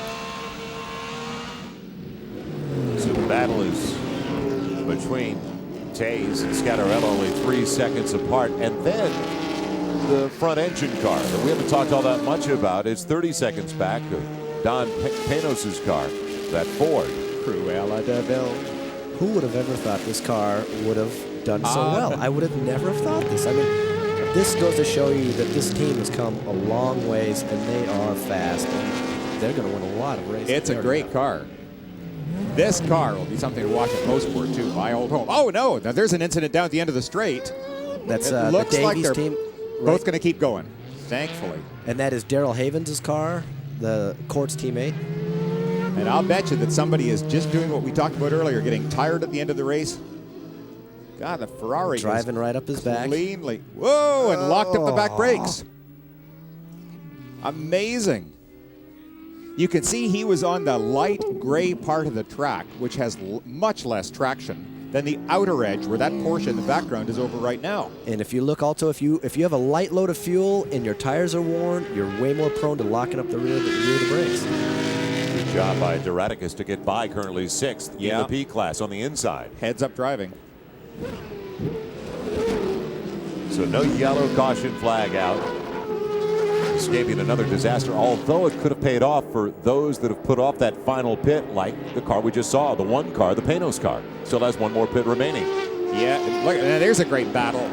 So the battle is between Tays and Scattarella, only 3 seconds apart. And then the front engine car that we haven't talked all that much about is 30 seconds back of Don Panos's car, that Ford. Cruella de Vil. Who would have ever thought this car would have done so well? I would have never have thought this. I mean, this goes to show you that this team has come a long ways, and they are fast, and they're going to win a lot of races. It's a great car. This car will be something to watch at Mosport, too, my old home. Oh, no, now there's an incident down at the end of the straight. That's it looks the like Davies they're team. Both going to keep going, thankfully. And that is Daryl Havens' car, the Court's teammate. And I'll bet you that somebody is just doing what we talked about earlier, getting tired at the end of the race. God, the Ferrari driving right up his back. Cleanly. Whoa, and locked up the back brakes. Amazing. You can see he was on the light gray part of the track, which has much less traction than the outer edge, where that Porsche in the background is over right now. And if you look also, if you have a light load of fuel and your tires are worn, you're way more prone to locking up the rear of the brakes. Good job by Duraticus to get by, currently 6th in the P class on the inside. Heads up driving. So no yellow caution flag out. Escaping another disaster, although it could have paid off for those that have put off that final pit, like the car we just saw, the one car, the Panos car. Still has one more pit remaining. Yeah, look, there's a great battle.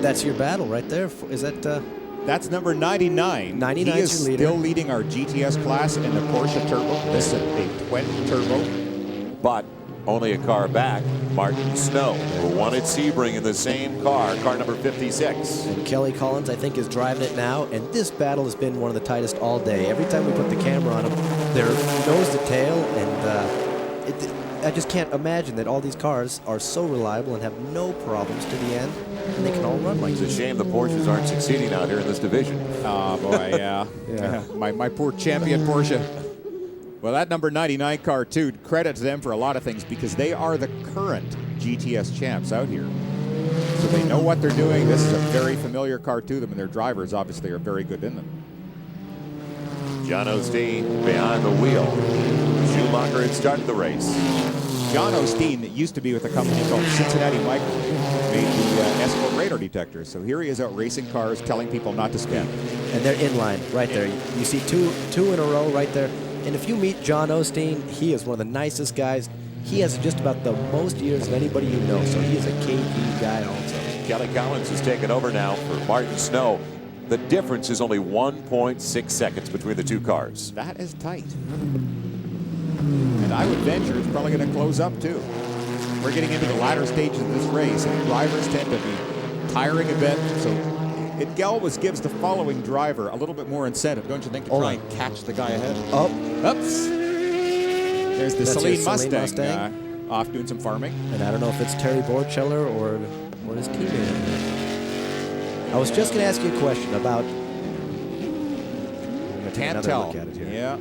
That's your battle right there. Is that... That's number 99. 99 he is your leader. Still leading our GTS class in the Porsche Turbo. This is a twin turbo. But only a car back, Martin Snow, who won at Sebring in the same car number 56. And Kelly Collins, I think, is driving it now. And this battle has been one of the tightest all day. Every time we put the camera on them, they're nose to tail. And I just can't imagine that all these cars are so reliable and have no problems to the end. And they can all run like this. It's a shame the Porsches aren't succeeding out here in this division. Oh, boy, yeah. My poor champion Porsche. Well, that number 99 car, too, credit to them for a lot of things because they are the current GTS champs out here. So they know what they're doing. This is a very familiar car to them, and their drivers obviously are very good in them. John Osteen behind the wheel. Schumacher had started the race. John Osteen, that used to be with a company called Cincinnati Microwave, made the escort radar detectors. So here he is out racing cars, telling people not to spin. And they're in line right there. You see two in a row right there. And if you meet John Osteen, he is one of the nicest guys. He has just about the most years of anybody you know, so he is a KV guy also. Kelly Collins has taken over now for Martin Snow. The difference is only 1.6 seconds between the two cars. That is tight. And I would venture it's probably going to close up too. We're getting into the latter stages of this race, and drivers tend to be tiring a bit. So it always gives the following driver a little bit more incentive, don't you think, to try and catch the guy ahead? Oh. Oops. There's the Celine Mustang off doing some farming. And I don't know if it's Terry Borcheller or his teammate. I was just going to ask you a question about. Can't tell. Look at it here. Yeah.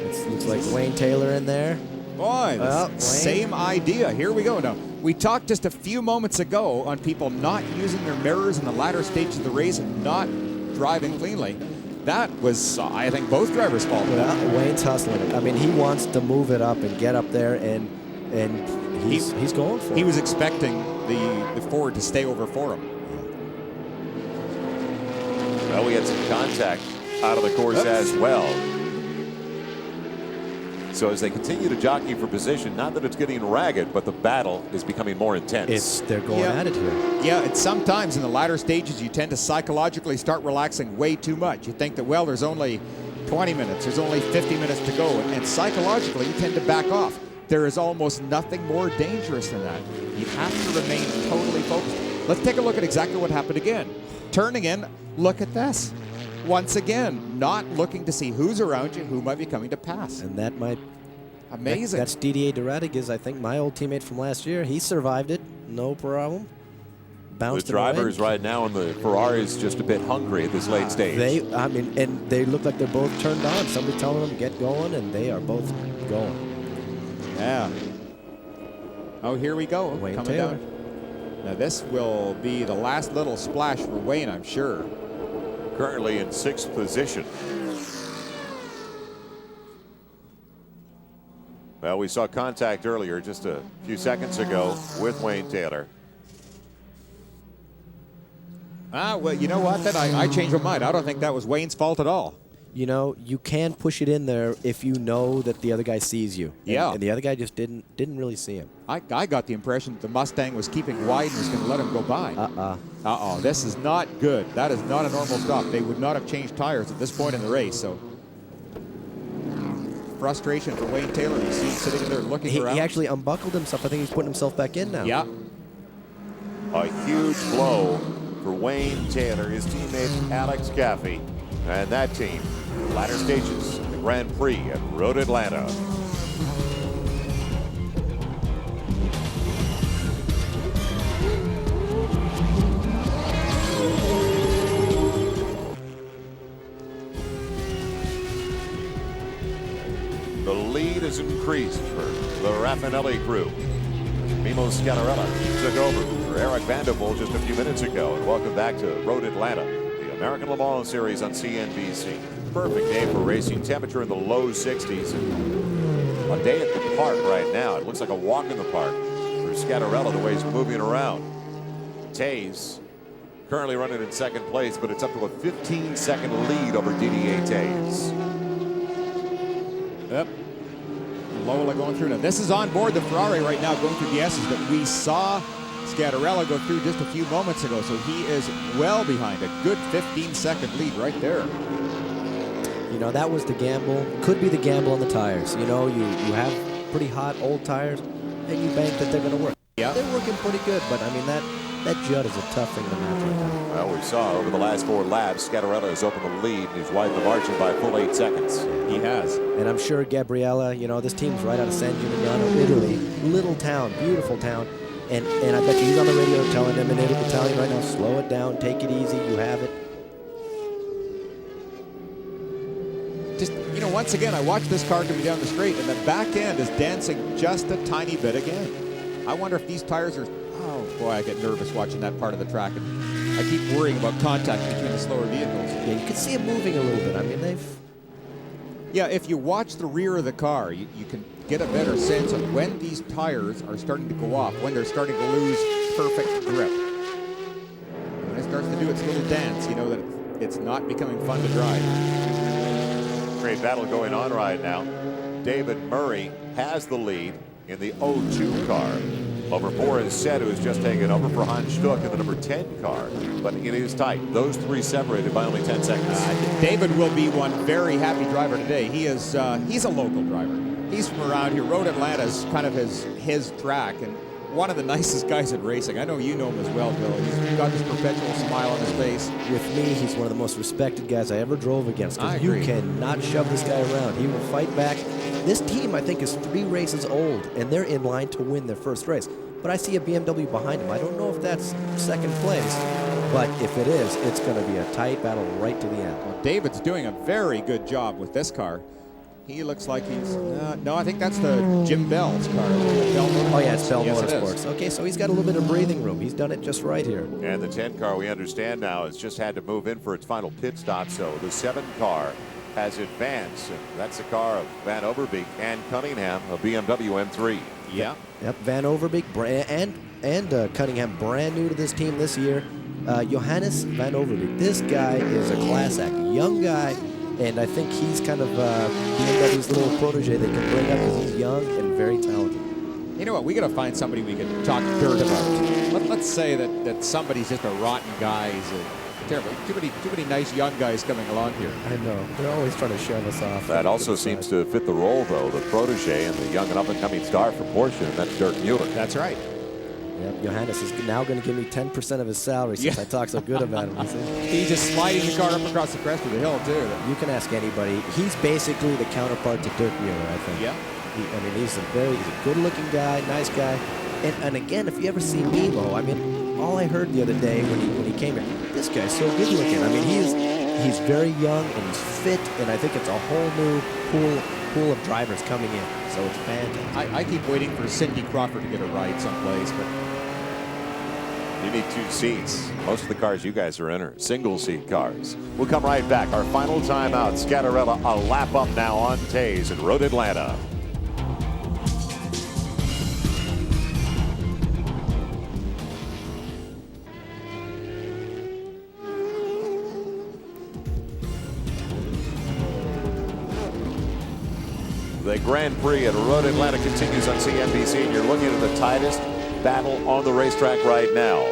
It looks like Wayne Taylor in there. Boy, Well, same idea. Here we go now. We talked just a few moments ago on people not using their mirrors in the latter stages of the race and not driving cleanly. That was, I think, both drivers' fault. Well, Wayne's hustling it. I mean, he wants to move it up and get up there, and he's going for it. He was expecting the Ford to stay over for him. Well, we had some contact out of the course as well. So as they continue to jockey for position, not that it's getting ragged, but the battle is becoming more intense. They're going at it here. Yeah, and sometimes in the latter stages, you tend to psychologically start relaxing way too much. You think that, well, there's only 20 minutes, there's only 50 minutes to go, and psychologically, you tend to back off. There is almost nothing more dangerous than that. You have to remain totally focused. Let's take a look at exactly what happened again. Turning in, look at this. Once again, not looking to see who's around you, who might be coming to pass. And that might... Amazing. That's Didier Duradiguez, I think, my old teammate from last year. He survived it, no problem. Bounced The drivers right now in the Ferraris just a bit hungry at this late stage. They look like they're both turned on. Somebody telling them get going, and they are both going. Yeah. Oh, here we go. Wayne coming Taylor. down. Now this will be the last little splash for Wayne, I'm sure. Currently in 6th position. Well, we saw contact earlier just a few seconds ago with Wayne Taylor. Well, you know what? Then I changed my mind. I don't think that was Wayne's fault at all. You know, you can push it in there if you know that the other guy sees you. Yeah. And the other guy just didn't really see him. I got the impression that the Mustang was keeping wide and was going to let him go by. Uh-oh. This is not good. That is not a normal stop. They would not have changed tires at this point in the race, so... Frustration for Wayne Taylor. You see him sitting there looking around. He actually unbuckled himself. I think he's putting himself back in now. Yeah. A huge blow for Wayne Taylor, his teammate Alex Caffey, and that team. Latter stages in the Grand Prix at Road Atlanta. The lead is increased for the Raffinelli crew. Mimo Scanarella took over for Eric Vanderpool just a few minutes ago. And welcome back to Road Atlanta, the American Le Mans Series on CNBC. Perfect day for racing. Temperature in the low 60s. And a day at the park right now. It looks like a walk in the park for Scanarella, the way he's moving around. Tays currently running in 2nd place, but it's up to a 15-second lead over Didier Tays. Yep. Lola going through now. This is on board the Ferrari right now, going through the S's that we saw Scanarella go through just a few moments ago. So he is well behind. A good 15-second lead right there. You know, that was the gamble. Could be the gamble on the tires. You know, you have pretty hot old tires, and you bank that they're going to work. Yeah. They're working pretty good, but I mean, that Judd is a tough thing to match right now. Well, we saw over the last 4 laps, Scanarella has opened the lead, and he's widened the margin by a full 8 seconds. He has. And I'm sure Gabriella, you know, this team's right out of San Gimignano, Italy. Little town, beautiful town. And I bet you he's on the radio telling them in Italian right now, slow it down, take it easy, you have it. Just, you know, once again, I watched this car coming down the straight, and the back end is dancing just a tiny bit again. I wonder if these tires are... Oh, boy, I get nervous watching that part of the track. And I keep worrying about contact between the slower vehicles. Yeah, you can see it moving a little bit. I mean, Yeah, if you watch the rear of the car, you can get a better sense of when these tires are starting to go off, when they're starting to lose perfect grip. When it starts to do its little dance, you know that it's not becoming fun to drive. Great battle going on right now. David Murray has the lead in the 02 car over Boris Said, who has just taken over for Hans Stuck in the number 10 car. But it is tight. Those three separated by only 10 seconds. David will be one very happy driver today. He is he's a local driver. He's from around here. Road Atlanta's kind of his track, and one of the nicest guys at racing. I know you know him as well, Bill. He's got this perpetual smile on his face. With me, he's one of the most respected guys I ever drove against. I You agree. cannot shove this guy around. He will fight back. This team, I think, is 3 races old, and they're in line to win their first race. But I see a BMW behind him. I don't know if that's second place, but if it is, it's going to be a tight battle right to the end. Well, David's doing a very good job with this car. He looks like he's... no, I think that's the Jim Bell's car. Oh, yeah, it's Bell Yes, it is. Motorsports. Okay, so he's got a little bit of breathing room. He's done it just right here. And the 10 car, we understand now, has just had to move in for its final pit stop. So the 7 car has advanced. And that's the car of Van Overbeek and Cunningham, a BMW M3. Yeah. Yep, Van Overbeek and Cunningham, brand new to this team this year. Johannes Van Overbeek, this guy is a class act, young guy, and I think he's kind of BMW's little protege they can bring up because he's young and very talented. You know what? We got to find somebody we can talk dirt about. Let's say that somebody's just a rotten guy. He's terrible. Too many nice young guys coming along here. I know. They're always trying to shove us off. That also seems to fit the role, though, the protege and the young and up-and-coming star for Porsche, and that's Dirk Mueller. That's right. Yep, Johannes is now going to give me 10% of his salary since I talk so good about him. He's just sliding the car up across the crest of the hill, too. You can ask anybody. He's basically the counterpart to Dirk Mueller, I think. Yeah. I mean, he's a good-looking guy, nice guy. And again, if you ever see Nemo, I mean, all I heard the other day when he came here, this guy's so good-looking. I mean, he's very young and he's fit, and I think it's a whole new pool of drivers coming in. So it's fantastic. I keep waiting for Cindy Crawford to get a ride someplace, but You need 2 seats. Most of the cars you guys are in are single-seat cars. We'll come right back. Our final timeout. Scatterella a lap up now on Taze at Road Atlanta. The Grand Prix at Road Atlanta continues on CNBC, and you're looking at the tightest battle on the racetrack right now.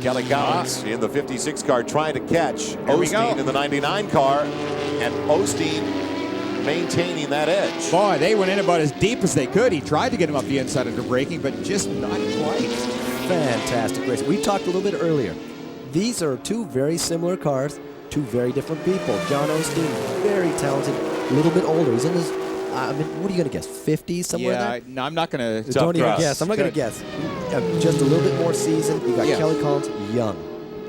Kelly Collins in the 56 car trying to catch Osteen in the 99 car, and Osteen maintaining that edge. boy, they went in about as deep as they could. He tried to get him up the inside after braking, but just not quite. Fantastic race. We talked a little bit earlier. These are 2 very similar cars, 2 very different people. John Osteen, very talented, a little bit older. He's in his, I mean, what are you going to guess, 50s somewhere there? No, I'm not going to. Don't even guess. I'm not going to guess. Just a little bit more seasoned. You got Yeah. Kelly Collins, young.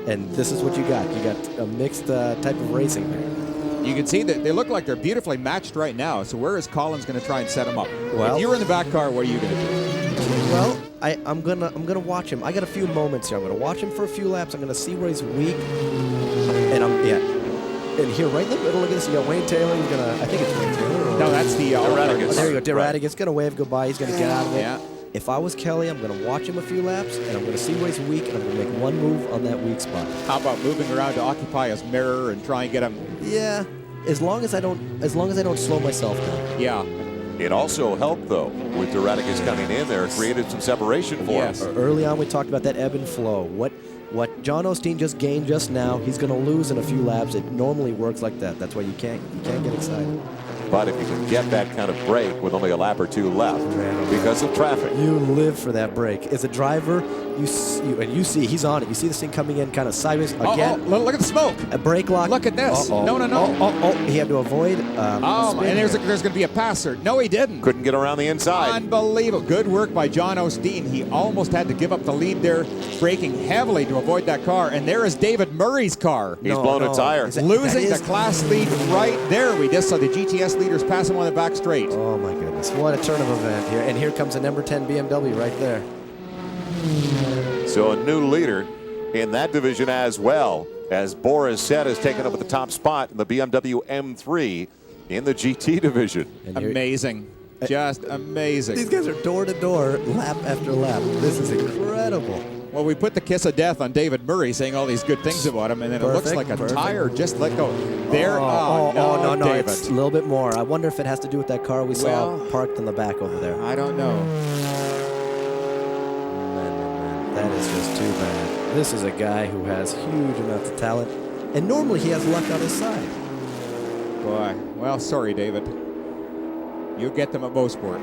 And this is what you got. You got a mixed type of racing here. You can see that they look like they're beautifully matched right now. So where is Collins going to try and set him up? Well, if you were in the back car, what are you going to do? Well, I'm gonna watch him. I got a few moments here. I'm gonna watch him for a few laps. I'm gonna see where he's weak. And And here, right in the middle, look at this. You got Wayne Taylor. He's gonna. I think it's Wayne Taylor. No, that's the. Radicus. There you go. Radicus gonna wave goodbye. He's gonna get out of it. Yeah. If I was Kelly, I'm going to watch him a few laps, and I'm going to see where he's weak, and I'm going to make one move on that weak spot. How about moving around to occupy his mirror and try and get him? Yeah, as long as I don't slow myself down. Yeah. It also helped, though, with Radicus coming in there, created some separation for us. Early on, we talked about that ebb and flow. What John Osteen just gained just now, he's going to lose in a few laps. It normally works like that. That's why you can't get excited. But if you can get that kind of break with only a lap or two left because of traffic. You live for that break. As a driver, you see he's on it. You see this thing coming in kind of sideways again. Look at the smoke. A brake lock. Look at this. No. He had to avoid. And there's going to be a passer. No, he didn't. Couldn't get around the inside. Unbelievable. Good work by John Osteen. He almost had to give up the lead there, braking heavily to avoid that car. And there is David Murray's car. He's blown a tire. Losing the class lead right there. We just saw the GTS leaders pass him on the back straight. Oh, my goodness. What a turn of event here. And here comes a number 10 BMW right there. So a new leader in that division as well, as Boris Said has taken up at the top spot in the BMW M3. in the GT division. Amazing. Just amazing. These guys are door to door, lap after lap. This is incredible. Well, we put the kiss of death on David Murray, saying all these good things about him, and then it looks like a tire just let go. There, no, David. it's a little bit more. I wonder if it has to do with that car we saw parked in the back over there. I don't know. Man, that is just too bad. This is a guy who has huge amounts of talent, and normally he has luck on his side. Boy, well, sorry, David. You get them at Bosport.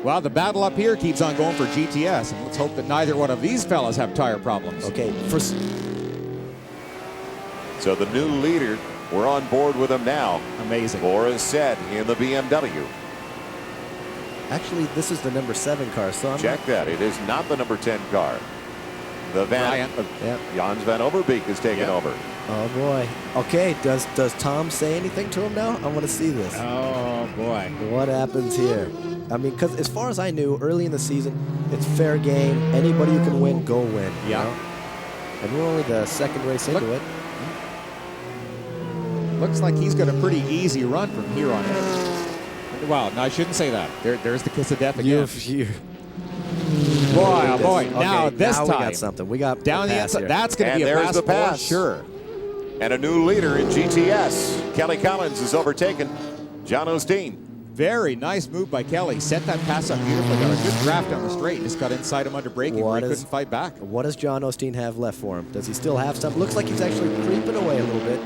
Well, the battle up here keeps on going for GTS, and let's hope that neither one of these fellas have tire problems. Okay, So the new leader, we're on board with him now. Amazing. Boris said in the BMW. Actually, this is the number 7 car, so Check that. It is not the number 10 car. The Jans van Overbeek is taking over. Oh boy. Okay, does Tom say anything to him now? I want to see this. Oh boy. What happens here? I mean, because as far as I knew, early in the season, it's fair game. Anybody who can win, go win. Yeah. You know? And we're only the second race into it. Looks like he's got a pretty easy run from here on in. Well, no, I shouldn't say that. There's the kiss of death again. Boy, oh boy. Okay, now this time. We got something. We got down the inside. That's going to be a there's pass. the pass. Sure. And a new leader in GTS. Kelly Collins is overtaken John Osteen. Very nice move by Kelly. Set that pass up beautifully. Got a good draft down the straight. Just got inside him under braking where he couldn't fight back. What does John Osteen have left for him? Does he still have some? Looks like he's actually creeping away a little bit.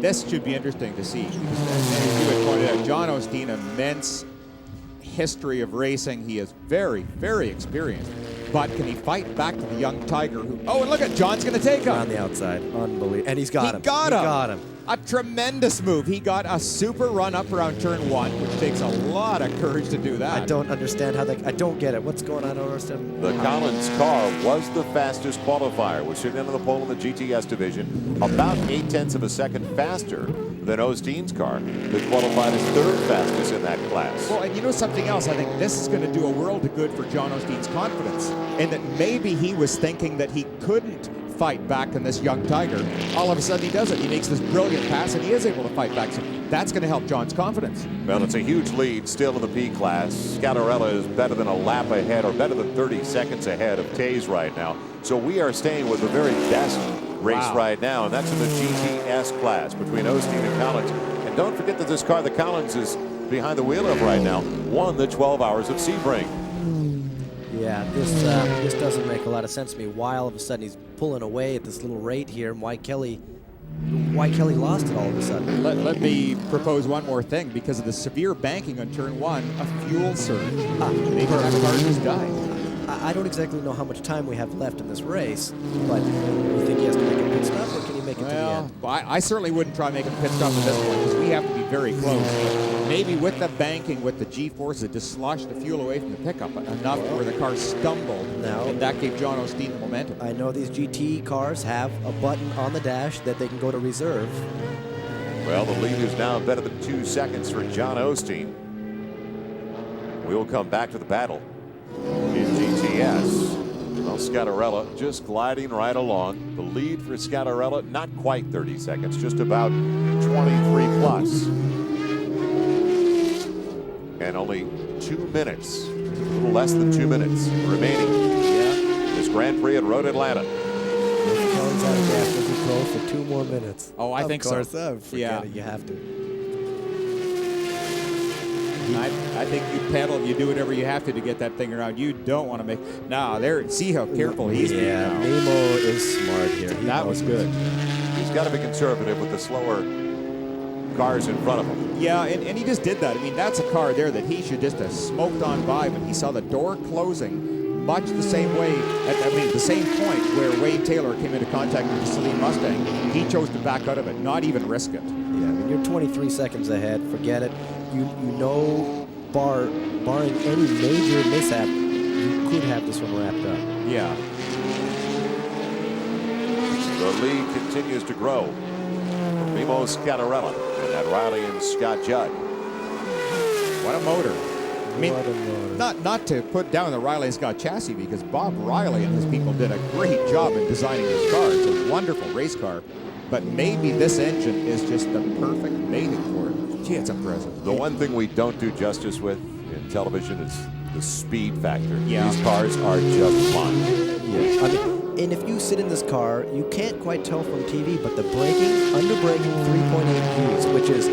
This should be interesting to see. As you had pointed out, John Osteen, immense history of racing. He is very, very experienced. But can he fight back to the young Tiger who... Oh, and look at John's going to take him. On the outside. Unbelievable. And he's got him. He got him. A tremendous move. He got a super run up around turn 1, which takes a lot of courage to do that. I don't understand how that... I don't get it. What's going on? I don't understand. The Collins car was the fastest qualifier. Was sitting into the pole in the GTS division, about 0.8 of a second faster than Osteen's car, that qualified as 3rd fastest in that class. Well, and you know something else? I think this is going to do a world of good for John Osteen's confidence, and that maybe he was thinking that he couldn't fight back in this young Tiger. All of a sudden he does it. He makes this brilliant pass, and he is able to fight back. So that's going to help John's confidence. Well, it's a huge lead still in the P class. Scattarella is better than a lap ahead, or better than 30 seconds ahead of Taze right now. So we are staying with the very best race right now, and that's in the GTS class between Osteen and Collins. And don't forget that this car that Collins is behind the wheel of right now won the 12 hours of Sebring. Yeah, this doesn't make a lot of sense to me. Why all of a sudden he's pulling away at this little rate here, and why Kelly lost it all of a sudden. Let me propose one more thing. Because of the severe banking on turn 1, a fuel surge. Maybe that car just died. I don't exactly know how much time we have left in this race, but you think he has to make a pit stop, or can he make it to the end? I certainly wouldn't try making a pit stop at this point, because we have to be very close. Maybe with the banking, with the G-force, it just sloshed the fuel away from the pickup enough where the car stumbled, and that gave John Osteen the momentum. I know these GT cars have a button on the dash that they can go to reserve. Well, the lead is now better than 2 seconds for John Osteen. We will come back to the battle in GTS. Well, Scattarella just gliding right along. The lead for Scattarella, not quite 30 seconds, just about 23 plus. And only 2 minutes, a little less than 2 minutes remaining. This Grand Prix at Road Atlanta. Kelly's out of gas with the pro for 2 more minutes. Oh, I think so. Forget it, you have to. I think you pedal, you do whatever you have to get that thing around. You don't want to make... Now, there. See how careful he's being now. Nemo is smart here. That was good. He's got to be conservative with the slower cars in front of him. Yeah, and he just did that. I mean, that's a car there that he should just have smoked on by, but he saw the door closing much the same way, the same point where Wade Taylor came into contact with the Celine Mustang. He chose to back out of it, not even risk it. Yeah, I mean, you're 23 seconds ahead. Forget it. You know, barring any major mishap, you could have this one wrapped up. Yeah. The lead continues to grow for Mimo Scattarella and that Riley and Scott Judd. What a motor. I mean, not to put down the Riley and Scott chassis, because Bob Riley and his people did a great job in designing this car. It's a wonderful race car. but maybe this engine is just the perfect mating for it. Gee, it's impressive. The one thing we don't do justice with in television is the speed factor. Yeah. These cars are just fun. Yeah. I mean, and if you sit in this car, you can't quite tell from TV, but the braking, under braking 3.8 Gs, which is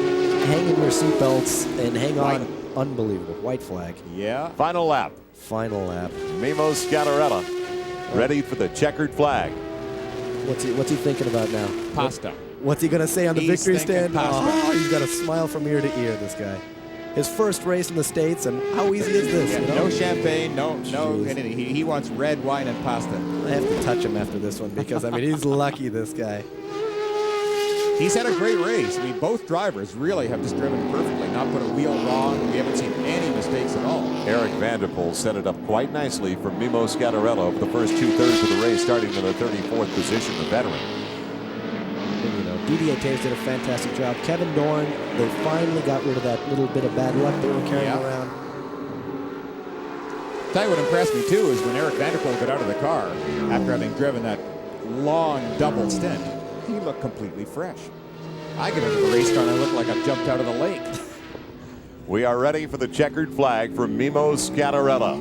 hang in your seatbelts and hang on. Unbelievable. White flag. Yeah. Final lap. Final lap. Mimo Scattarella ready for the checkered flag. What's he thinking about now? Pasta. What's he going to say on the He's victory thinking stand? pasta. Oh, he's got a smile from ear to ear, this guy. His first race in the States, and how easy is this? Yeah, you know? no champagne, no Jeez. anything. He wants red wine and pasta. I have to touch him after this one because, I mean, he's lucky, this guy. He's had a great race. I mean, both drivers really have just driven perfectly, not put a wheel wrong. We haven't seen any mistakes at all. Eric Vanderpool set it up quite nicely for Mimo Scattarella over the first 2/3 of the race, starting in the 34th position, the veteran. And, you know, DDA Taves did a fantastic job. Kevin Dorn, they finally got rid of that little bit of bad luck they were carrying around. Tell you what impressed me too is when Eric Vanderpool got out of the car after having driven that long double stint, he looked completely fresh. I get into the race car and I look like I've jumped out of the lake. We are ready for the checkered flag for Mimo Scattarella.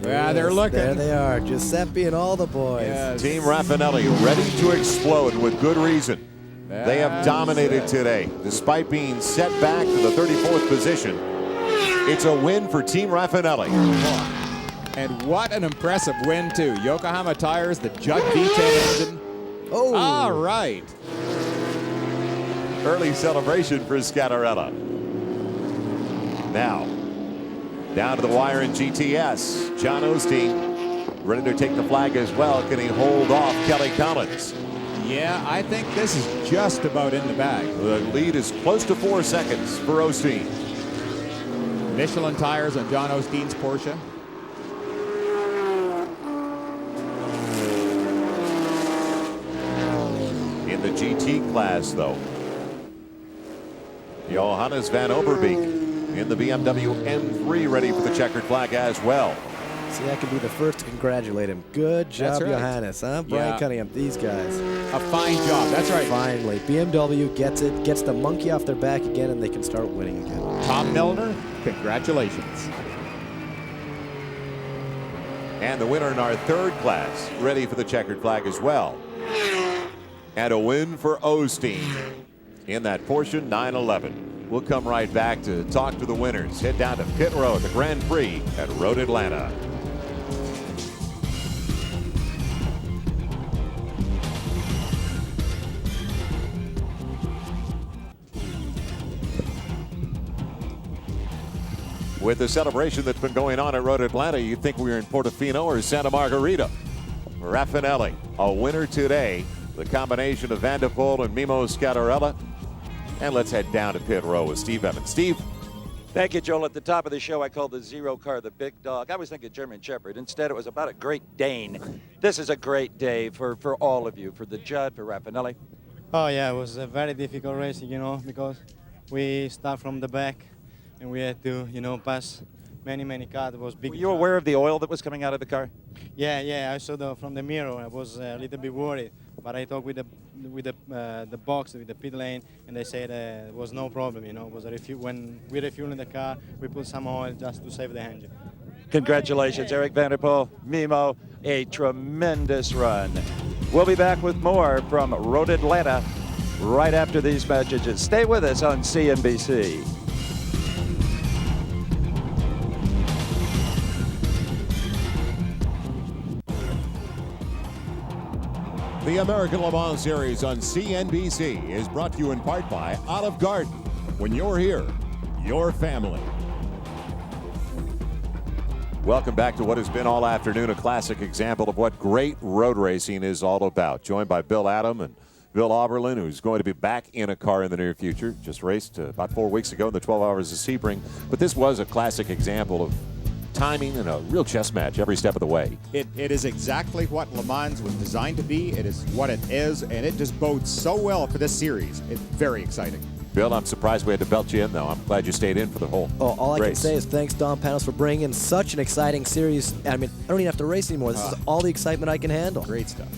Yeah, they're looking. There they are, Giuseppe and all the boys. Yes. Team Raffinelli ready to explode with good reason. They have That's dominated it. today. Despite being set back to the 34th position, it's a win for Team Raffinelli. And what an impressive win too. Yokohama tires, the Judd V10 engine. Oh, All right. Early celebration for Scattarella. Now, down to the wire in GTS. John Osteen ready to take the flag as well. Can he hold off Kelly Collins? Yeah, I think this is just about in the bag. The lead is close to 4 seconds for Osteen. Michelin tires on John Osteen's Porsche. In the GT class, though, Johannes van Overbeek in the BMW M3 ready for the checkered flag as well. see, I can be the first to congratulate him. Good job, That's right. Johannes. Huh? Brian Cunningham, these guys. A fine job. That's right. Finally, BMW gets it, gets the monkey off their back again, and they can start winning again. Tom Milner, congratulations. And the winner in our third class, ready for the checkered flag as well. And a win for Osteen in that Porsche 911. We'll come right back to talk to the winners. Head down to pit row at the Grand Prix at Road Atlanta. With the celebration that's been going on at Road Atlanta, you'd think we were in Portofino or Santa Margarita. Raffinelli, a winner today. The combination of Vanderpool and Mimo Scattarella. And let's head down to pit row with Steve Evans. Steve. Thank you, Joel. At the top of the show, I called the Zero car the big dog. I was thinking German Shepherd. Instead, it was about a Great Dane. This is a great day for all of you, for the Judd, for Raffinelli. Oh, yeah, it was a very difficult race, you know, because we start from the back and we had to, you know, pass many cars. It was big. Were you aware of the oil that was coming out of the car? Yeah, I saw from the mirror. I was a little bit worried, but I talked with the box, with the pit lane, and they said it was no problem. You know, it was a when we refueling the car, we put some oil just to save the engine. Congratulations, Eric Vanderpool, Mimo, a tremendous run. We'll be back with more from Road Atlanta right after these messages. Stay with us on CNBC. The American Le Mans Series on CNBC is brought to you in part by Olive Garden. When you're here, your family. Welcome back to what has been all afternoon a classic example of what great road racing is all about. Joined by Bill Adam and Bill Auberlin, who's going to be back in a car in the near future. Just raced about 4 weeks ago in the 12 Hours of Sebring. But this was a classic example of timing and a real chess match every step of the way. It is exactly what Le Mans was designed to be. It is what it is, and it just bodes so well for this series. It's very exciting. Bill, I'm surprised we had to belt you in, though. I'm glad you stayed in for the whole all I race. can say is thanks, Don Panos, for bringing in such an exciting series. I mean, I don't even have to race anymore. This is all the excitement I can handle. Great stuff.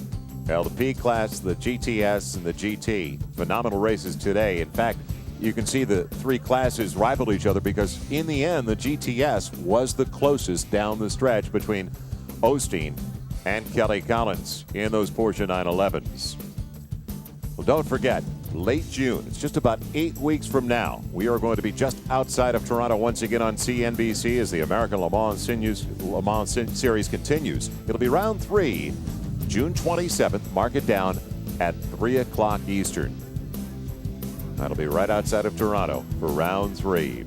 Well, the P class, the GTS, and the GT, phenomenal races today. In fact, you can see the three classes rival each other because in the end, the GTS was the closest down the stretch between Osteen and Kelly Collins in those Porsche 911s. Well, don't forget, late June, it's just about 8 weeks from now, we are going to be just outside of Toronto once again on CNBC as the American Le Mans Series continues. It'll be round 3, June 27th. Mark it down at 3 o'clock Eastern. That'll be right outside of Toronto for round 3.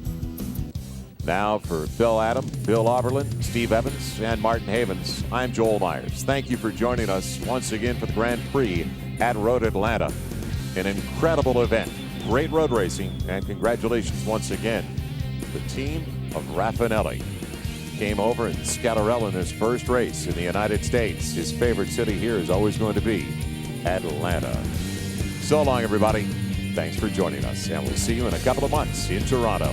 Now for Phil Adam, Bill Auberlin, Steve Evans, and Martin Havens, I'm Joel Myers. Thank you for joining us once again for the Grand Prix at Road Atlanta. An incredible event, great road racing, and congratulations once again. The team of Raffinelli came over in Scatterell in his first race in the United States. His favorite city here is always going to be Atlanta. So long, everybody. Thanks for joining us, and we'll see you in a couple of months in Toronto.